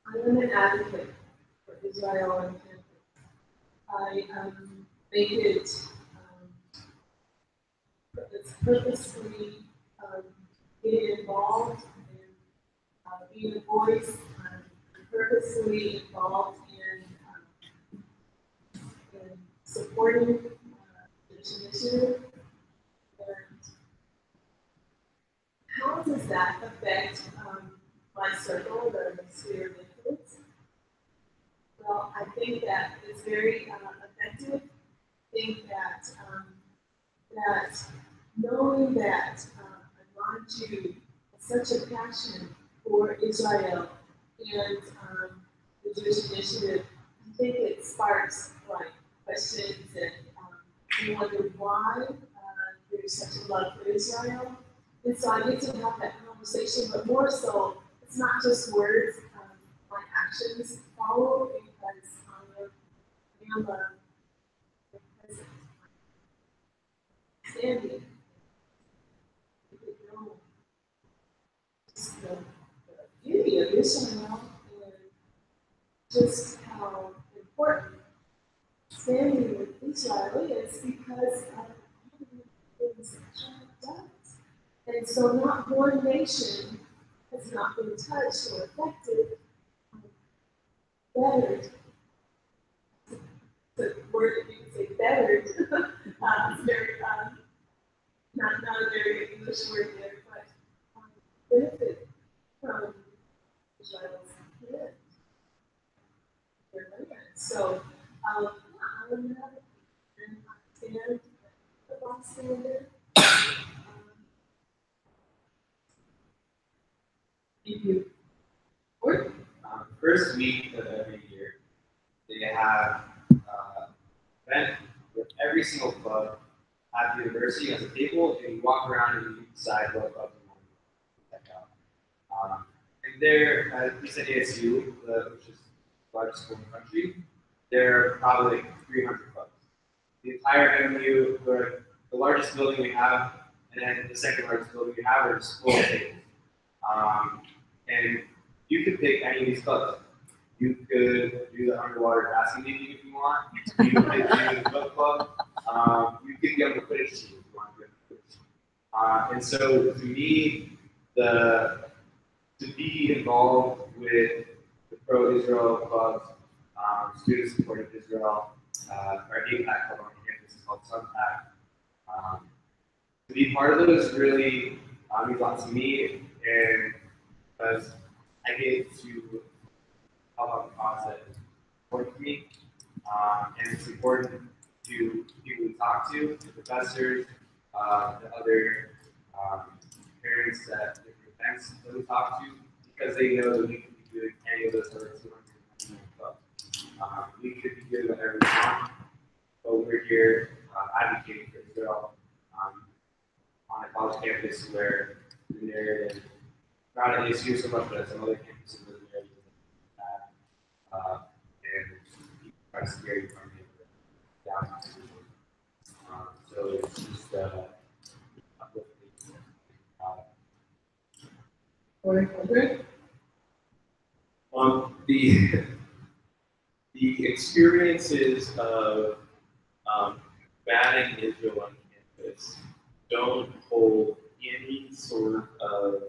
I am an advocate for Israel on campus. I make it it's purposely getting involved and being a voice, purposely involved in supporting this initiative. And how does that affect my circle, the sphere of influence? Well, I think that it's very effective. I think that that knowing that I'm to such a passion for Israel and the Jewish initiative, I think it sparks like questions and you wonder why there's such a love for Israel. And so I get to have that conversation, but more so, it's not just words, my actions follow because I am the president. standing. Just the beauty of Israel and just how important standing with Israel is because of all the things that God does. And so not one nation has not been touched or affected, bettered. The word that you can say bettered. It's very, not a very English word there, but benefit from Israel's land. Their land. So, I would have and stand the bystander. Thank you. Or First week of every year, they have event with every single club at the university as a table, and you walk around and you decide what club you want to check out. And there, at least at ASU, which is the largest school in the country, there are probably like 300 clubs. The entire MU, the largest building we have, and then the second largest building we have are just full of tables. And you could pick any of these clubs. You could do the underwater basket league if you want. You could do the book club. You could get on the Quidditch team if you want to get on the Quidditch team. And so to me, to be involved with the pro-Israel clubs, students supporting Israel, our APAC club on campus is called SunPAC. To be part of those really means a lot to me, and because I get to help out the cause that is important to me, and it's important to people we talk to, the professors, the other parents at different events that we talk to, because they know that we could be doing any of those other 200 clubs. We could be doing whatever we want, but we're here advocating for Israel on a college campus where the narrative, not at ASU so much, but at some other campuses, where the narrative and people try to scare you from the downtown. So it's just the experiences of batting Israel on campus don't hold any sort of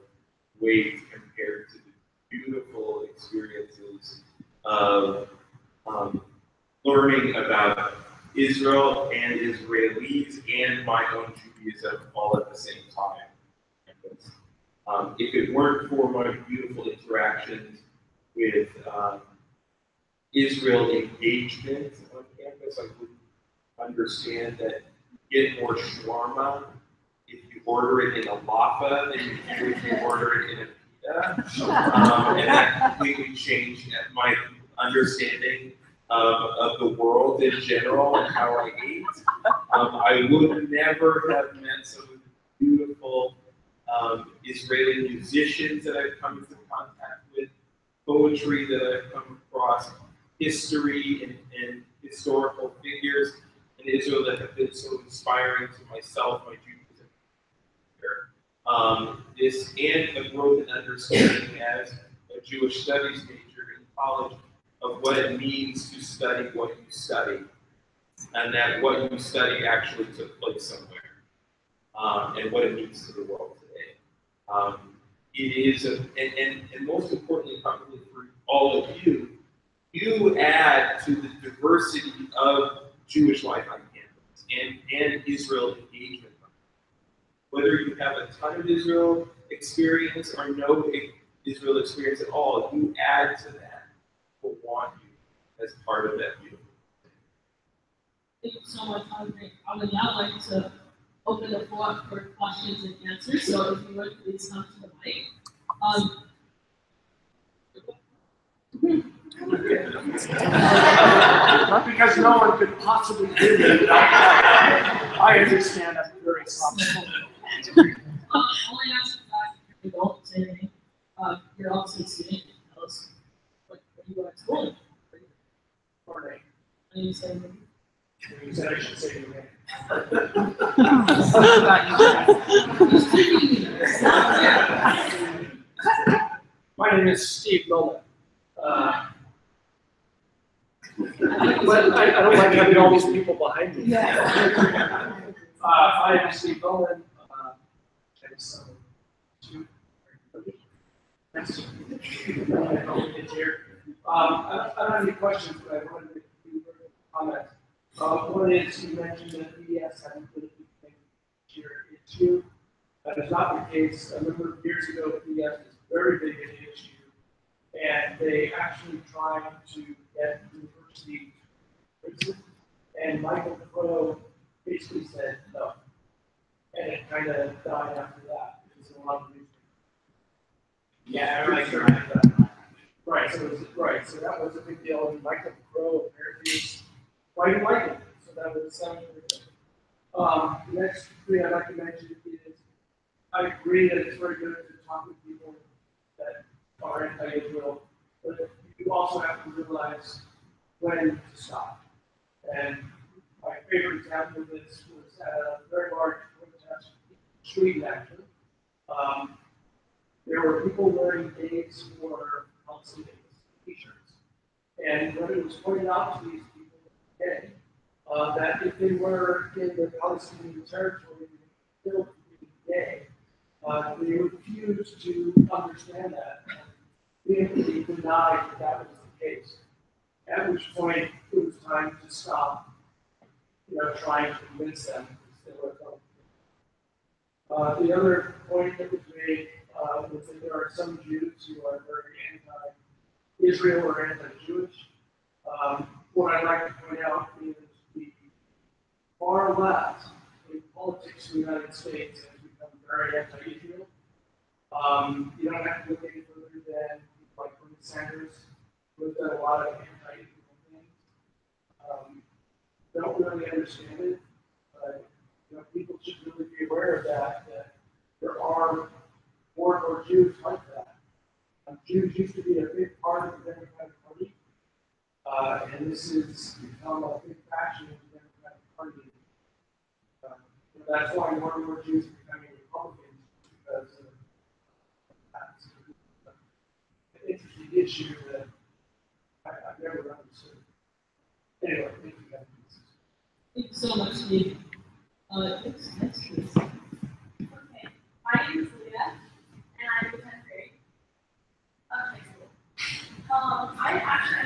weight compared to the beautiful experiences of learning about Israel and Israelis and my own Judaism all at the same time. If it weren't for my beautiful interactions with Israel engagement on campus, I would understand that you get more shawarma if you order it in a laffa than you do if you order it in a pita. And that completely changed my understanding of the world in general and how I ate. I would never have met some of the beautiful Israeli musicians that I've come into contact with, poetry that I've come across, history and historical figures in Israel that have been so inspiring to myself, my Judaism. This and a growth and understanding as a Jewish studies major in college of what it means to study what you study, and that what you study actually took place somewhere, and what it means to the world today. It is, and most importantly, probably for all of you, you add to the diversity of Jewish life on campus and Israel engagement. Whether you have a ton of Israel experience or no Israel experience at all, you add to that. People want you as part of that beautiful. Thank you so much, Andre. I would now like to open the floor up for questions and answers. So if you would please come to the mic. Not because no one could possibly do it. I understand. I'm very soft. Only ask that you don't say anything. You're also a student. Tell us what you go to school. Morning. And you say, You said I should say your name. My name is Steve Nolan. But I don't like having all these people behind me. I am Steve Nolan. I don't have any questions, but I wanted to do a comment. One is you mentioned that TBS hadn't really big thing this year issue. That is not the case. A number of years ago, TBS was very big an issue, and they actually tried to get university, and Michael Crow basically said no, and it kind of died after that. Because a lot of reasons. Yeah, everybody remember that. Right, so that was a big deal, and Michael Crow apparently is quite likely, so that would sound pretty good. The next thing I'd like to mention is, I agree that it's very good to talk with people that are anti-Israel, but you also have to realize when to stop. And my favorite example of this was at a very large protest in Sweden, actually. There were people wearing days for Palestinians t-shirts. And when it was pointed out to these people today, that if they were in the Palestinian territory, they would still be gay. They refused to understand that. They denied that that was the case. At which point it was time to stop, trying to convince them that they were going. The other point that was made was that there are some Jews who are very anti-Israel or anti-Jewish. What I'd like to point out is the far left in politics in the United States has become very anti-Israel. You don't have to look any further than people like Bernie Sanders, who's done a lot of anti-Israel things. Don't really understand it, but people should really be aware of that there are more and more Jews like that. Jews used to be a big part of the Democratic Party, and this has become a big faction of the Democratic Party. That's why more and more Jews are becoming Republicans, because that's an interesting issue that I've never understood. Anyway, thank you guys. Thank you so much, Steve. Next, please. Okay, my name is Leah, and I'm in 10th grade of high school. I actually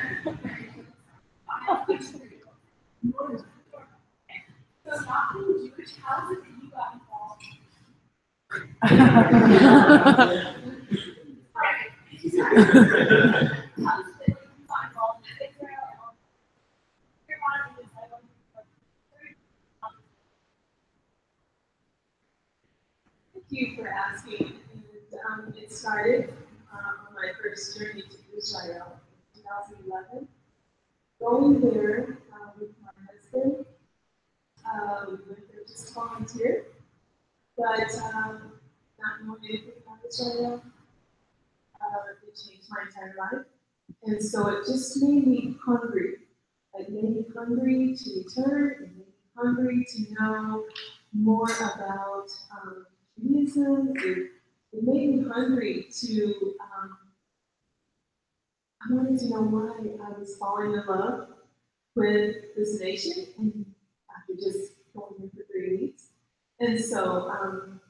so not being Jewish, how is it that you got involved? How is it that you got involved in Israel? Thank you for asking. And it started on my first journey to Israel in 2011. Going there with my husband, we went there just to volunteer, but not knowing anything about Israel, it changed my entire life. And so it just made me hungry. It made me hungry to return, it made me hungry to know more about Judaism. It made me hungry to, I wanted to know why I was falling in love with this nation, and after just going there for 3 weeks. And so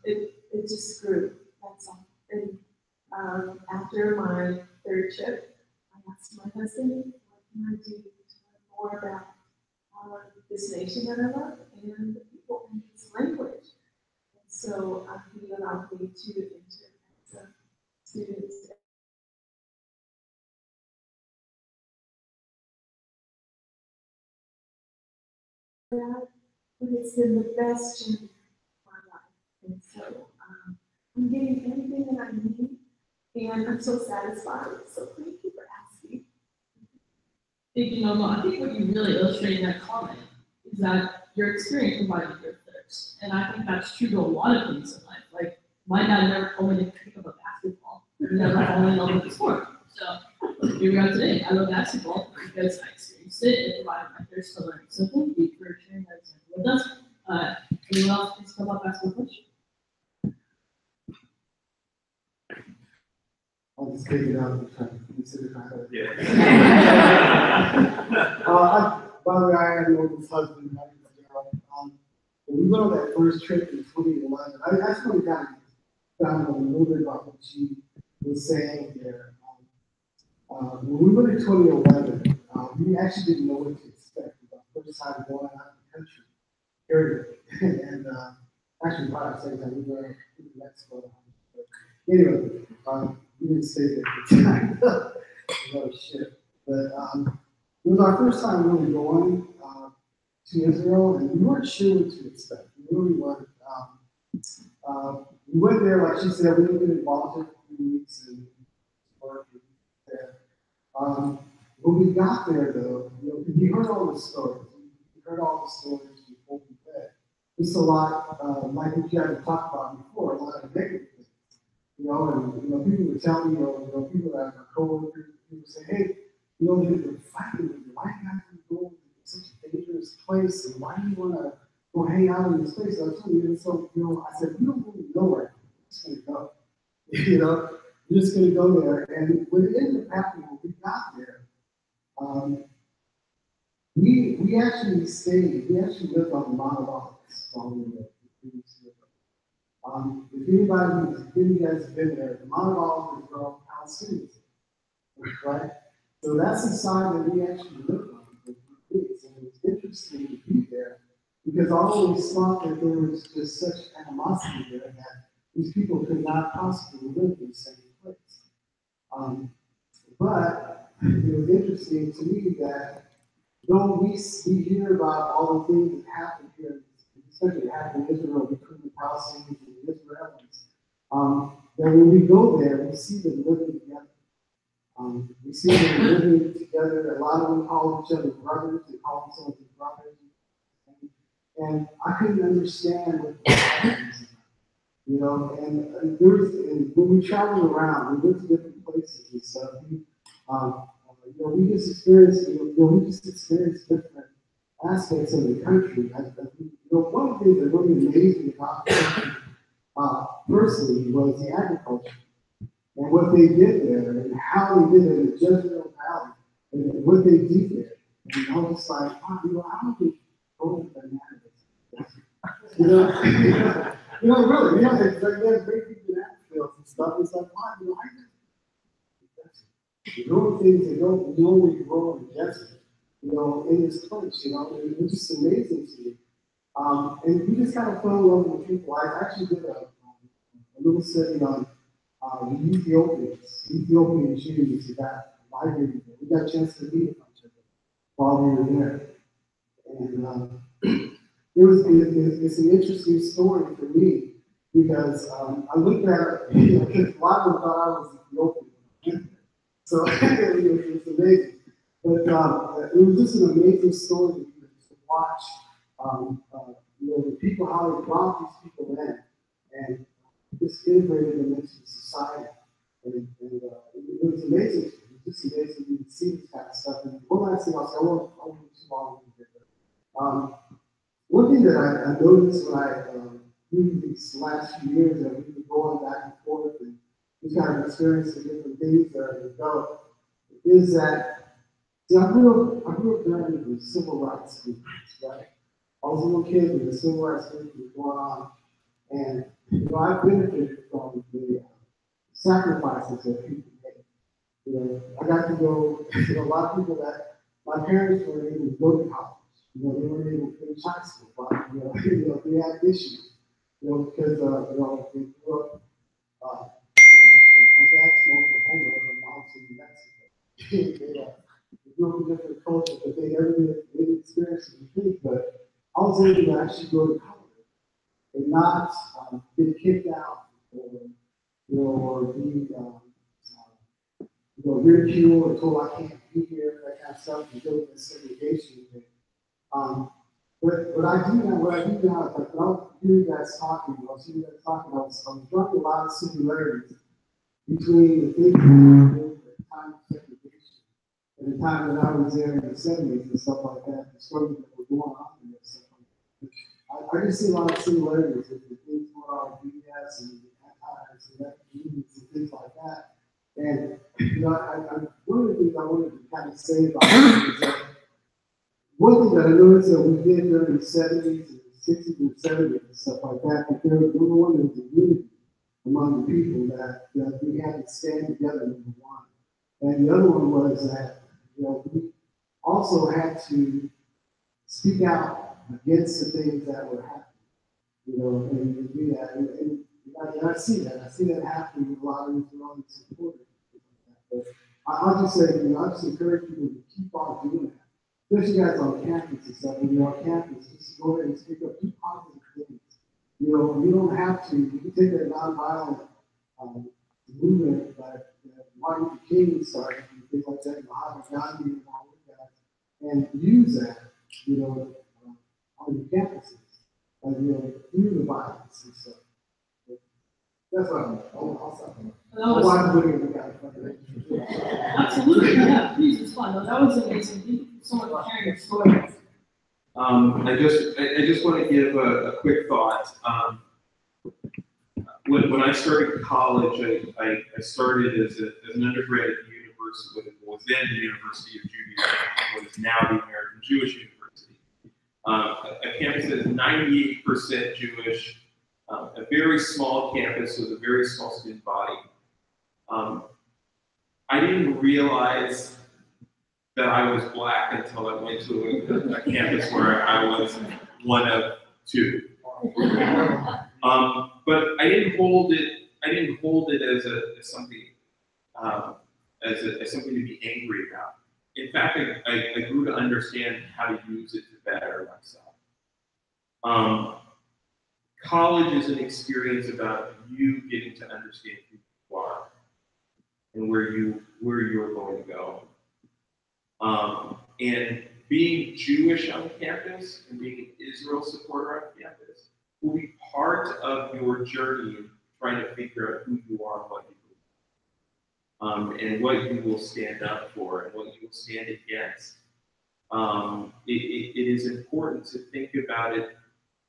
it just grew, that's all. And after my third trip, I asked my husband, what can I do to learn more about this nation that I love and the people and its language? And so he allowed me to enter as a student. But it's been the best journey of my life. And so I'm getting everything that I need, and I'm so satisfied. So thank you for asking. Thank you, Noma. I think what you really illustrate in that comment is that your experience provided your thirst. And I think that's true to a lot of things in life. Like, my dad never told me to pick up a basketball. He never fallen in love with the sport. So here we are today. I love basketball because I experienced it and provided my thirst for learning. So thank you for sharing that example with us. Anyone else please come up, ask a question? I'll just take it out and try to consider that. Yeah. By the way, I am the oldest husband. When we went on that first trip in 2011, I just want to kind of found out a little bit about what she was saying there. When we went in 2011, we actually didn't know what to expect. It was our first time going out of the country, period. And actually, probably the same time we were in Mexico. But anyway, we didn't stay there for time. No shit. But it was our first time really going to Israel, and we weren't sure what to expect. We really weren't. We went there, like she said, we didn't get involved for a few weeks and work there. When we got there, though, you know, we heard all the stories. We heard all the stories before we went. It's a lot like what you had to talk about before, a lot of negative things. You know, and people would tell me, people that are coworkers, people say, hey, they're fighting with you. Why do you have to go to such a dangerous place? And why do you want to go hang out in this place? I was telling you, so, I said, we don't really know where we're just going to go. We're just going to go there. And what ended up happening when we got there, we actually stayed, we actually lived on the Mount of Olives while we were there. If you guys have been there, the Mount of Olives is where all Palestinians right? So that's the side that we actually lived on for 3 weeks. And it was interesting to be there because I always thought that there was just such animosity there that these people could not possibly live in the same place. But it was interesting to me that though we hear about all the things that happen here, especially that happen in Israel between the Palestinians and the Israelis, that when we go there, we see them living together. We see them living together. A lot of them call each other brothers. They call themselves brothers. And I couldn't understand what the happens. And when we traveled around, we went to different places and stuff. We just experienced different aspects of the country. One of the things that really amazed me about the country, personally, was the agriculture and what they did there and how they did it in the Jezreel Valley and what they did there. And I was just like, wow, how do they grow bananas? Really, it's like they have great people in ag fields and stuff. It's like, wow, you grow things that don't know where you grow in the desert, in this place, it's just amazing to me. And we just kind of fell in love with people. I actually did a little study on the Ethiopian Jews that got migrated there. We got a chance to meet a bunch of them while we were there. And it's an interesting story for me because I looked at it, because a lot of them thought I was Ethiopian. So it was amazing. But it was just an amazing story to watch, the people, how they brought these people in and just integrated them into society. And it was amazing. It was just amazing to see this kind of stuff. And one last thing I'll say, I won't be too long with it. One thing that I noticed when I through these last few years that we've been going back and forth and just kind of experiencing different things that are developed is that I grew up during the civil rights movement, right? I was a little kid when the civil rights movement was going on, and I benefited from the sacrifices that people made. I got to go. A lot of people that my parents were able to go to college. They weren't able to finish high school, but they had issues. Because they grew up. My dad's from Oklahoma, and my mom's from New Mexico. They grew up in different cultures, but they never did experience anything. But I was able to actually go to college and not get kicked out or be ridiculed or told I can't be here, that kind of stuff, and deal with this segregation thing. But what I do now is like when I was hearing you guys talking, I was drawing a lot of similarities between the thinking at the time of segregation and the time that I was there in the 70s and stuff like that, the stories that were going on and stuff like that. I I just see a lot of similarities with the things going on with BS and anti-select unions and things like that. And, you know, one of the things I wanted to kind of say about it is that one thing that I noticed that we did during the 70s and 60s and 70s and stuff like that, that there was number one, there was a unity among the people that we had to stand together, number one. And the other one was that, you know, we also had to speak out against the things that were happening, you know, and do that. And I see that. I see that happening with a lot of Israeli supporters. But I'll just say, you know, I just encourage people to keep on doing that. Especially guys on campus and stuff. When you're on campus, just go ahead and speak up, do positive things. You know, you don't have to. You can take that nonviolent movement that Martin Luther King started and things like that, Mahatma Gandhi and all of that, and use that, you know, on your campuses, and you know, through the violence and stuff. That's what I'll stop. Absolutely, yeah, please respond. No, that was amazing. Thank you so much for sharing your story. I just want to give a quick thought. When I started college, I started as an undergrad at the university, what was then the University of Judea, what is now the American Jewish University. A campus that is 98% Jewish, a very small campus with a very small student body. I didn't realize that I was black until I went to a campus where I was one of two. But I didn't hold it. I didn't hold it as something as something to be angry about. In fact, I grew to understand how to use it to better myself. College is an experience about you getting to understand who you are and where you're going to go. And being Jewish on campus and being an Israel supporter on campus will be part of your journey in trying to figure out who you are and what you believe, and what you will stand up for and what you will stand against. It is important to think about it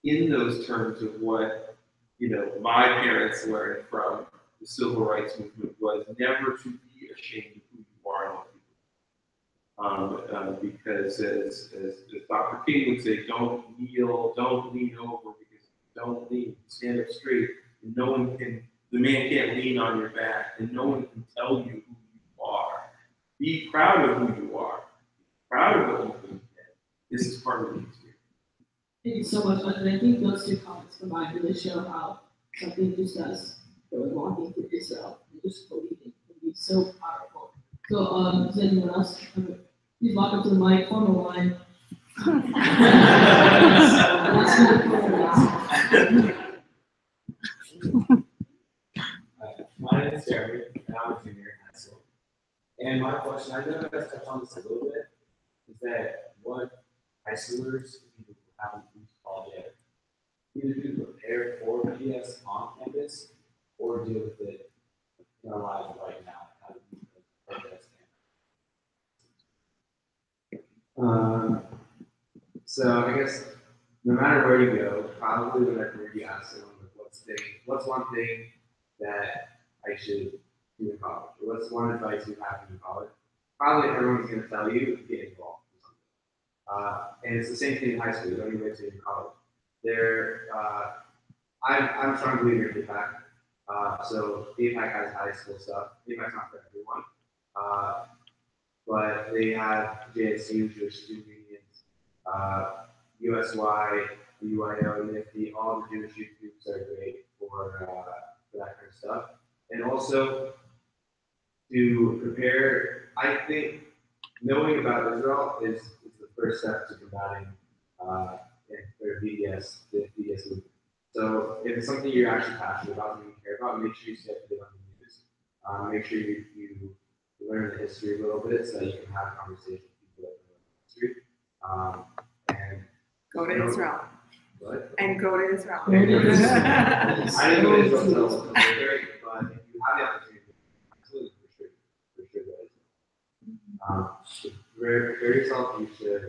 in those terms of what, you know, my parents learned from the civil rights movement was never to be ashamed of who you are and what you believe. Because as Dr. King would say, don't kneel, don't lean over, because if you don't lean, stand up straight, and the man can't lean on your back, and no one can tell you who you are. Be proud of who you are. Be proud of what you believe in. This is part of the experience. Thank you so much, and I think those two comments combined really show how something just does walking through Israel and just believing can be so powerful. So, does anyone else? Please walk up to the mic, form a line. My name is Jeremy, and I'm a junior in high school. And my question, I know you guys touched on this a little bit, is that what high schoolers who haven't reached college yet either do prepare for BS on campus or deal with it in our lives right now? How do we protest campus? So I guess no matter where you go, probably whenever you ask someone what's one thing that I should do in college, or what's one advice you have in college, probably everyone's going to tell you get involved in something. And it's the same thing in high school. You don't even wait till you're in college. I'm a strong believer in APAC. So APAC has high school stuff. APAC's not for everyone, but they have JSU, Jewish Student Unions, USY, UIO, NIFTY, all the Jewish youth groups are great for that kind of stuff. And also to prepare, I think knowing about Israel is the first step to combating BDS, the BDS movement. So if it's something you're actually passionate about and you care about, make sure you stay up to date on the news. Make sure you learn the history a little bit so that you can have a conversation with people that know history. And go to Israel. What? And go to Israel. I didn't go to Israel until later, but if you have the opportunity, absolutely, for sure that is. For yourself, you should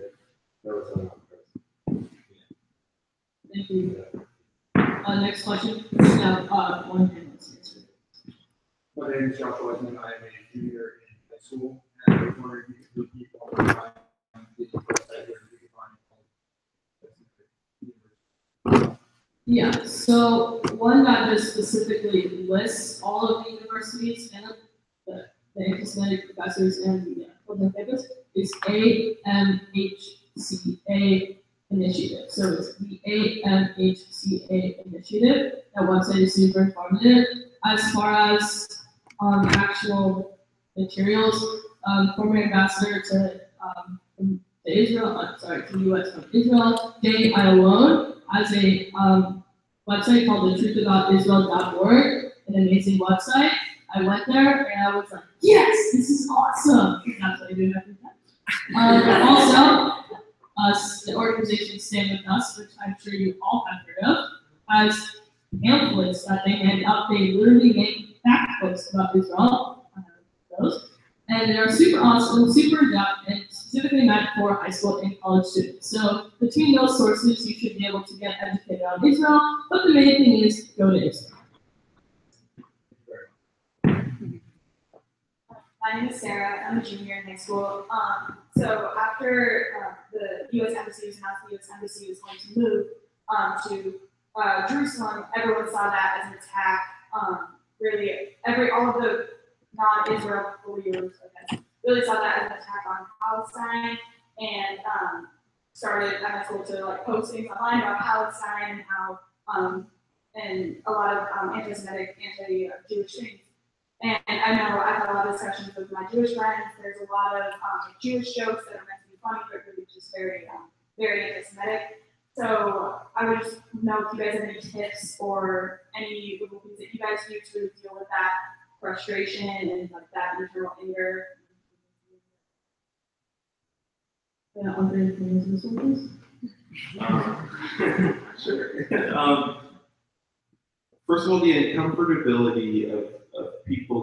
know what's going on first. Thank Thank you. Next question. Now, one panelist answer. My name is Joshua Whitman. I am a junior in high school, and I was wondering if you could repeat one more time the website where you can find. Yeah, so one that just specifically lists all of the universities and the anti-Semitic professors and the Fulton campus is AMHCA Initiative. So it's the AMHCA Initiative. That website is super informative. As far as actual materials, former ambassador to Israel, to U.S. from Israel, Jay Ayalon has a website called thetruthaboutisrael.org, an amazing website. I went there and I was like, yes, this is awesome. That's what I do every time. Also, the organization Stand With Us, which I'm sure you all have heard of, has pamphlets that they hand out. They literally make fact books about Israel. Those. And they're super awesome, super in-depth, and specifically meant for high school and college students. So between those sources, you should be able to get educated on Israel, but the main thing is go to Israel. My name is Sarah. I'm a junior in high school. So after the U.S. Embassy was announced, the U.S. Embassy was going to move to Jerusalem, everyone saw that as an attack. Really, all of the non-Israel believers really saw that as an attack on Palestine, and started at my school to like post things online about Palestine and how and a lot of anti-Semitic, anti-Jewish things. And I know I've had a lot of discussions with my Jewish friends. There's a lot of Jewish jokes that are meant to be funny, but really just very, very anti-Semitic. So I would just know if you guys have any tips or any little things that you guys do to deal with that frustration and like that internal anger. Yeah, other things as well. Sure. First of all, the uncomfortability of people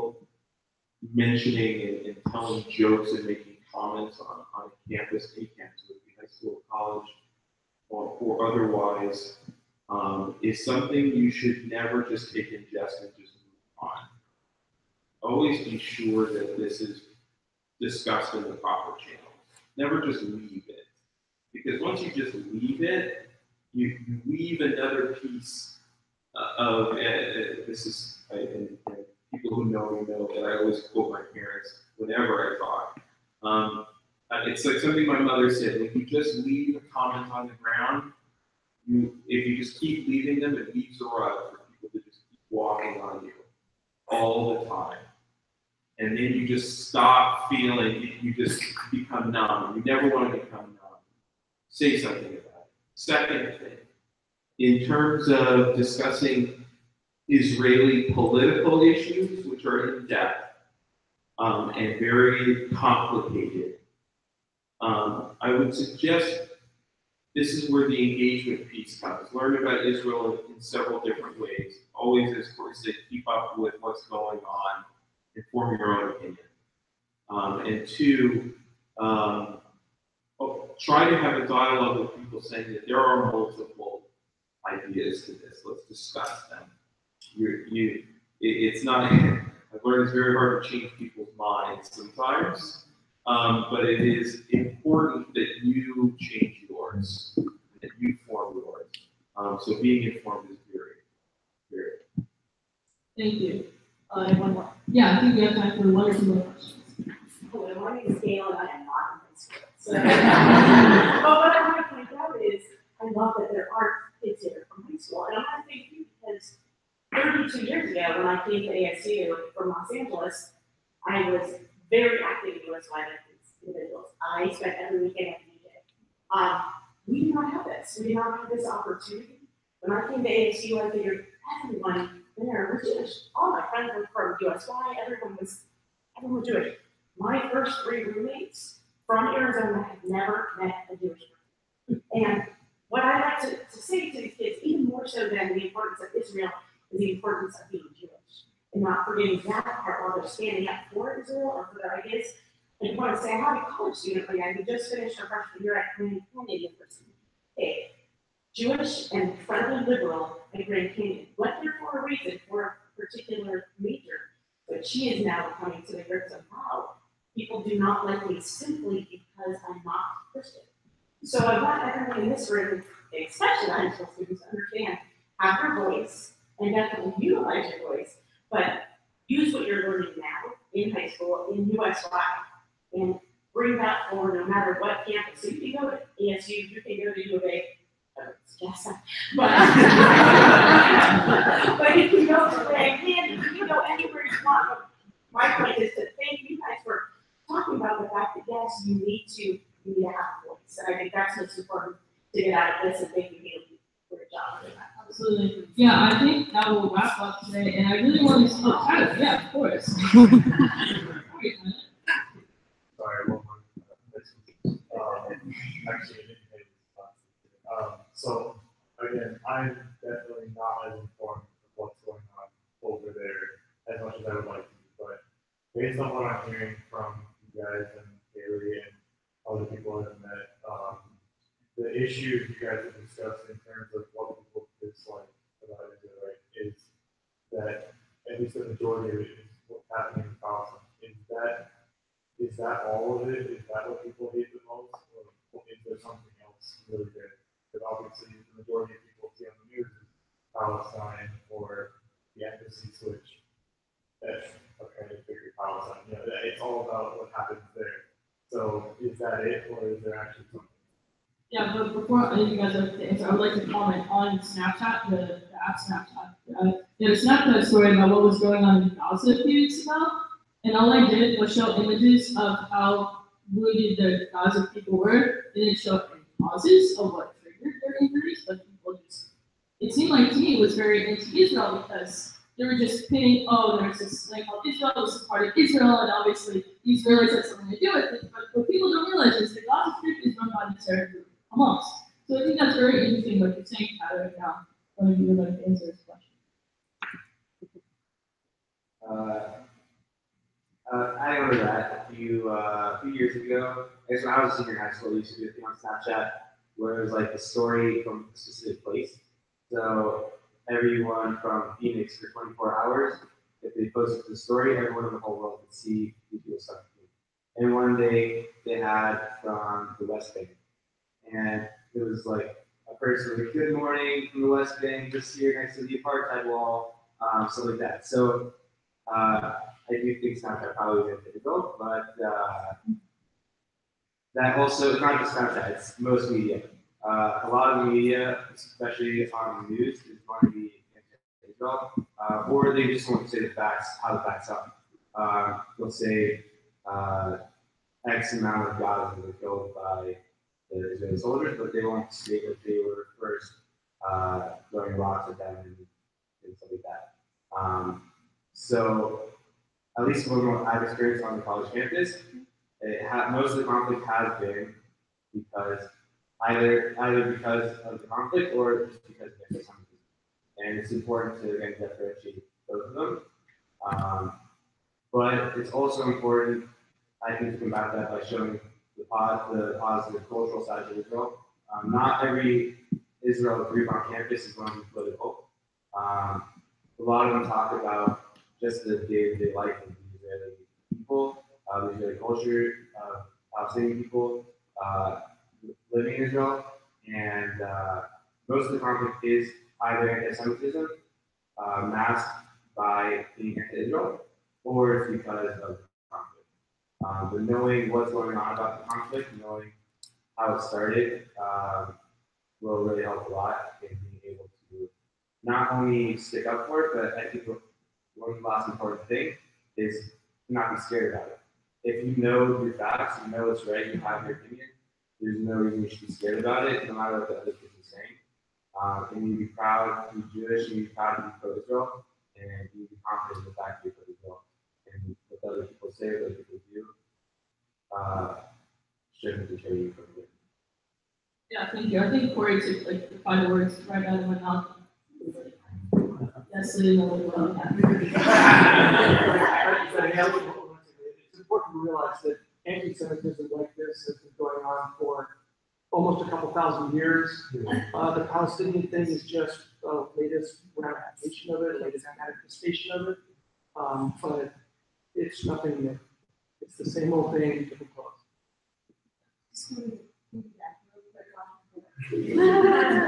mentioning and telling jokes and making comments on a campus, whether it be high school, college, or otherwise, is something you should never just take in jest and just move on. Always be sure that this is discussed in the proper channel. Never just leave it. Because once you just leave it, you leave another piece of, this is, and people who know me know that I always quote my parents whenever I talk. It's like something my mother said, when you just leave a comment on the ground, if you just keep leaving them, it leaves a rut for people to just keep walking on you all the time. And then you just stop feeling, you just become numb. You never want to become numb. Say something about it. Second thing, in terms of discussing Israeli political issues, which are in depth and very complicated, I would suggest this is where the engagement piece comes. Learn about Israel in several different ways. Always, as Corey said, keep up with what's going on and form your own opinion. And two, try to have a dialogue with people saying that there are multiple ideas to this. Let's discuss them. It's not, I've learned it's very hard to change people's minds sometimes, but it is important that you change yours, that you form yours. So being informed is very, very. Thank you. One more. Yeah, I think we have time for one or two more questions. Hello, my name is Gail and I am not in high school. So, but what I want to point out is I love that there are kids here from high school. And I want to thank you because 32 years ago when I came to ASU from Los Angeles, I was very active in U.S. violence individuals. I spent every weekend at DJ. We do not have this. We do not have this opportunity. When I came to ASU, I figured everyone there was Jewish. All my friends were from USY. Everyone was Jewish. My first 3 roommates from Arizona had never met a Jewish person. And what I like to say to these kids, even more so than the importance of Israel, is the importance of being Jewish and not forgetting that part while they're standing up for Israel or for their ideas. And I want to say, I have a college student right now who just finished her freshman year at Community University. Hey, Jewish and incredibly liberal at Grand Canyon. Went there for a reason, for a particular major, but she is now coming to the grips of how people do not like me simply because I'm not Christian. So I want everyone in this room, especially high school students, to understand, have your voice, and definitely utilize your voice, but use what you're learning now in high school, in USY, and bring that forward no matter what campus. So you can go to ASU, you can go to U of A, yes, but you can go to Grand Canyon, you can go anywhere you want. But my point is to thank you guys for talking about the fact that yes, you need to have a voice, and I think that's what's important to get out of this. And thank you, Haley, for your job for that. Absolutely. Yeah, I think that will wrap up today, and I really want to speak Tyler. Yeah, of course. Sorry, one more. Actually, I didn't pay this class. So again, I'm definitely not as informed of what's going on over there as much as I would like to be, but based on what I'm hearing from you guys and Haley and other people I've met, the issues you guys have discussed in terms of what people dislike about it, right, is that at least the majority of it is what's happening in Palestine. Is that all of it? Is that what people hate the most? Or is there something else really good? Because obviously the majority of people see on the news is Palestine or the embassy switch. That's okay, figure Palestine. You know, it's all about what happens there. So is that it, or is there actually something? Yeah, but before I think you guys have to answer, I would like to comment on Snapchat, the app Snapchat. There was a Snapchat story about what was going on in Gaza a few weeks ago, and all I did was show images of how wounded the Gaza people were. It didn't show any causes of what triggered their injuries, but people just, it seemed like to me it was very anti-Israel because they were just pinning, oh, there's this thing called Israel, this is part of Israel, and obviously the Israelis had something to do with it. But what people don't realize is the Gaza Strip is run by the terror group Hamas. So I think that's very interesting what you're saying, Tyler, right now. One of you would like to answer this question. I remember that a few years ago. I guess when I was a senior in high school, I used to do a thing on Snapchat where it was like a story from a specific place. So everyone from Phoenix for 24 hours, if they posted the story, everyone in the whole world could see who people stuff. And one day they had from the West Bank, and it was like a person like, "Good morning from the West Bank, just here next to the apartheid wall," something like that. So. I do think Snapchat probably isn't difficult, but that also, it's not just Snapchat, it's most media. A lot of the media, especially on the news, is going to be anti-Israel, or they just won't say the facts, how the facts are. They'll say X amount of Gazans were killed by the Israeli soldiers, but they won't state that they were first throwing rocks at them and stuff like that. So, at least from what I've experienced on the college campus, most of the conflict has been because either because of the conflict or just because of anti-Semitism. And it's important to again differentiate both of them. But it's also important, I think, to combat that by showing the positive cultural side of Israel. Not every Israel group on campus is going to be political. A lot of them talk about just the day-to-day life of the Israeli people, the Israeli culture, Palestinian people living in Israel, and most of the conflict is either anti-Semitism, masked by being anti-Israel, or it's because of the conflict. But knowing what's going on about the conflict, knowing how it started, will really help a lot in being able to not only stick up for it, but I think one of the last important thing is not be scared about it. If you know your facts, you know it's right, you have your opinion, there's no reason you should be scared about it, no matter what the other person is saying. And you be proud to be Jewish, and you be proud to be pro-Israel, and you be confident in the fact that you're pro-Israel. And what other people say, what other people do, shouldn't deter you from it. Yeah, thank you. I think Corey took like the final words right out of my mouth. That's the It's important to realize that anti-Semitism like this has been going on for almost a couple thousand years. The Palestinian thing is just the latest adaptation of it, latest manifestation of it. But it's nothing new. It's the same old thing, different clothes.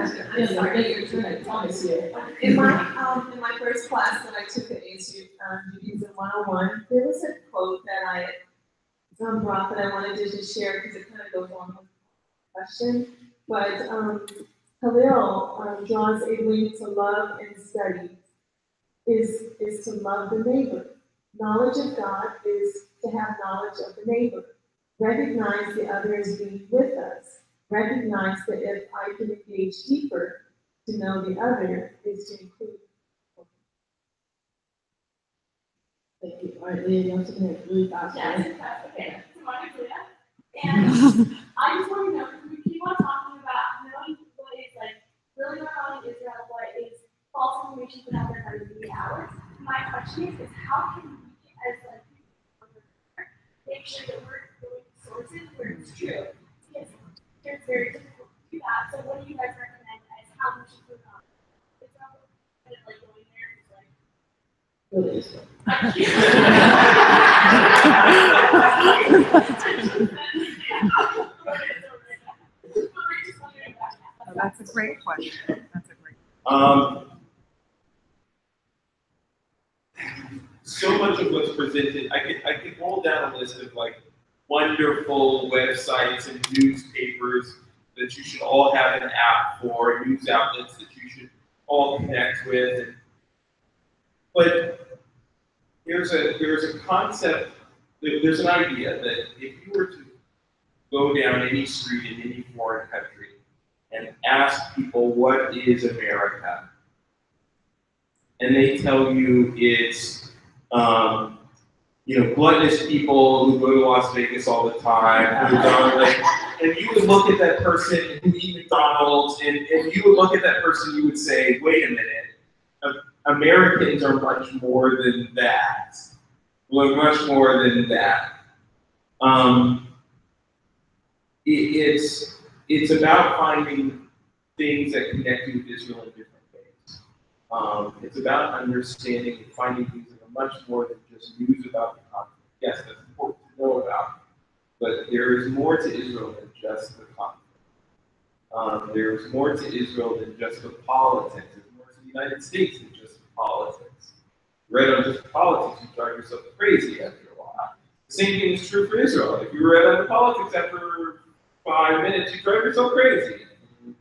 In my first class that I took at ASU, Judaism 101, there was a quote that I brought that I wanted to just share because it kind of goes along with the question. But Hillel draws a link to love and study is to love the neighbor. Knowledge of God is to have knowledge of the neighbor. Recognize the other as being with us. Recognize that if I can engage deeper to know the other is to include. Thank you. All right, Leah, you want something that's really fast? Yeah, it's fast. Okay. So my name's Leah. And I just want to know, because we keep on talking about knowing what is like really going on in Israel, what is false information put out there by the media outlets. My question is how can we as like make sure that we're going to sources where it's true? Because it's very difficult to do that. So what do you guys recommend as how we should put on Israel? Like going there is like That's a great question. That's a great. So much of what's presented, I could roll down a list of like wonderful websites and newspapers that you should all have an app for, news outlets that you should all connect with. But there's a concept, there's an idea that if you were to go down any street in any foreign country and ask people what is America, and they tell you it's gluttonous people who go to Las Vegas all the time, and you would look at that person who eat McDonald's, and you would look at that person, you would say, wait a minute, Americans are much more than that. We're much more than that. It's about finding things that connect you with Israel in different ways. It's about understanding and finding things that are much more than just news about the conflict. Yes, that's important to know about, but there is more to Israel than just the conflict. There is more to Israel than just the politics. There's more to the United States than just the politics. Read on just politics, you drive yourself crazy after a while. The same thing is true for Israel. If you read on the politics after 5 minutes, you drive yourself crazy.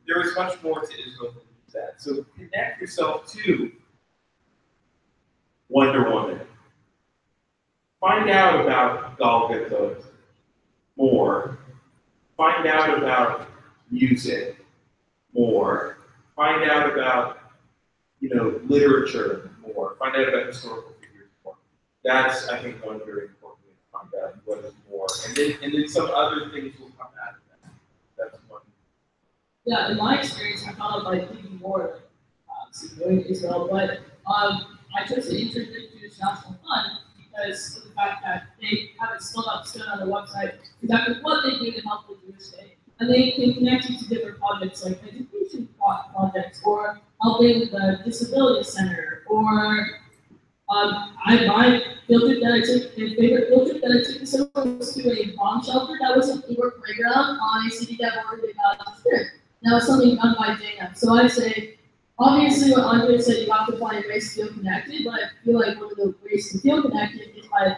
There is much more to Israel than that. So connect yourself to Wonder Woman. Find out about Gal Gadot more. Find out about music more. Find out about literature more. Find out about historical figures more. That's, I think, one very important way to find out what is more. And then some other things will come out of that. That's one. Yeah, in my experience, I found out by thinking more going to Israel, but I chose to enter the Jewish National Fund because of the fact that they have it split up on the website exactly what they do to help the Jewish state. And they can connect you to different projects like education projects or helping the disability center or my field trip that I took, my favorite field trip that I took this summer was to a bomb shelter that was an indoor playground on a city that bordered the Gaza Strip. That was something done by Dana. So I'd say, obviously what Andre said, you have to find ways to feel connected, but I feel like one of the ways to feel connected is by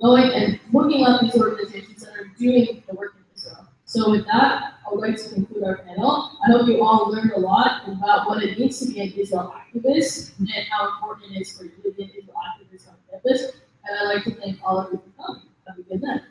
going and looking up these organizations that are doing the work in Israel. So with that, I would like to conclude our panel. I hope you all learned a lot about what it means to be an Israel activist and how important it is for you to be an Israel activist on campus. And I'd like to thank all of you for coming. Have a good night.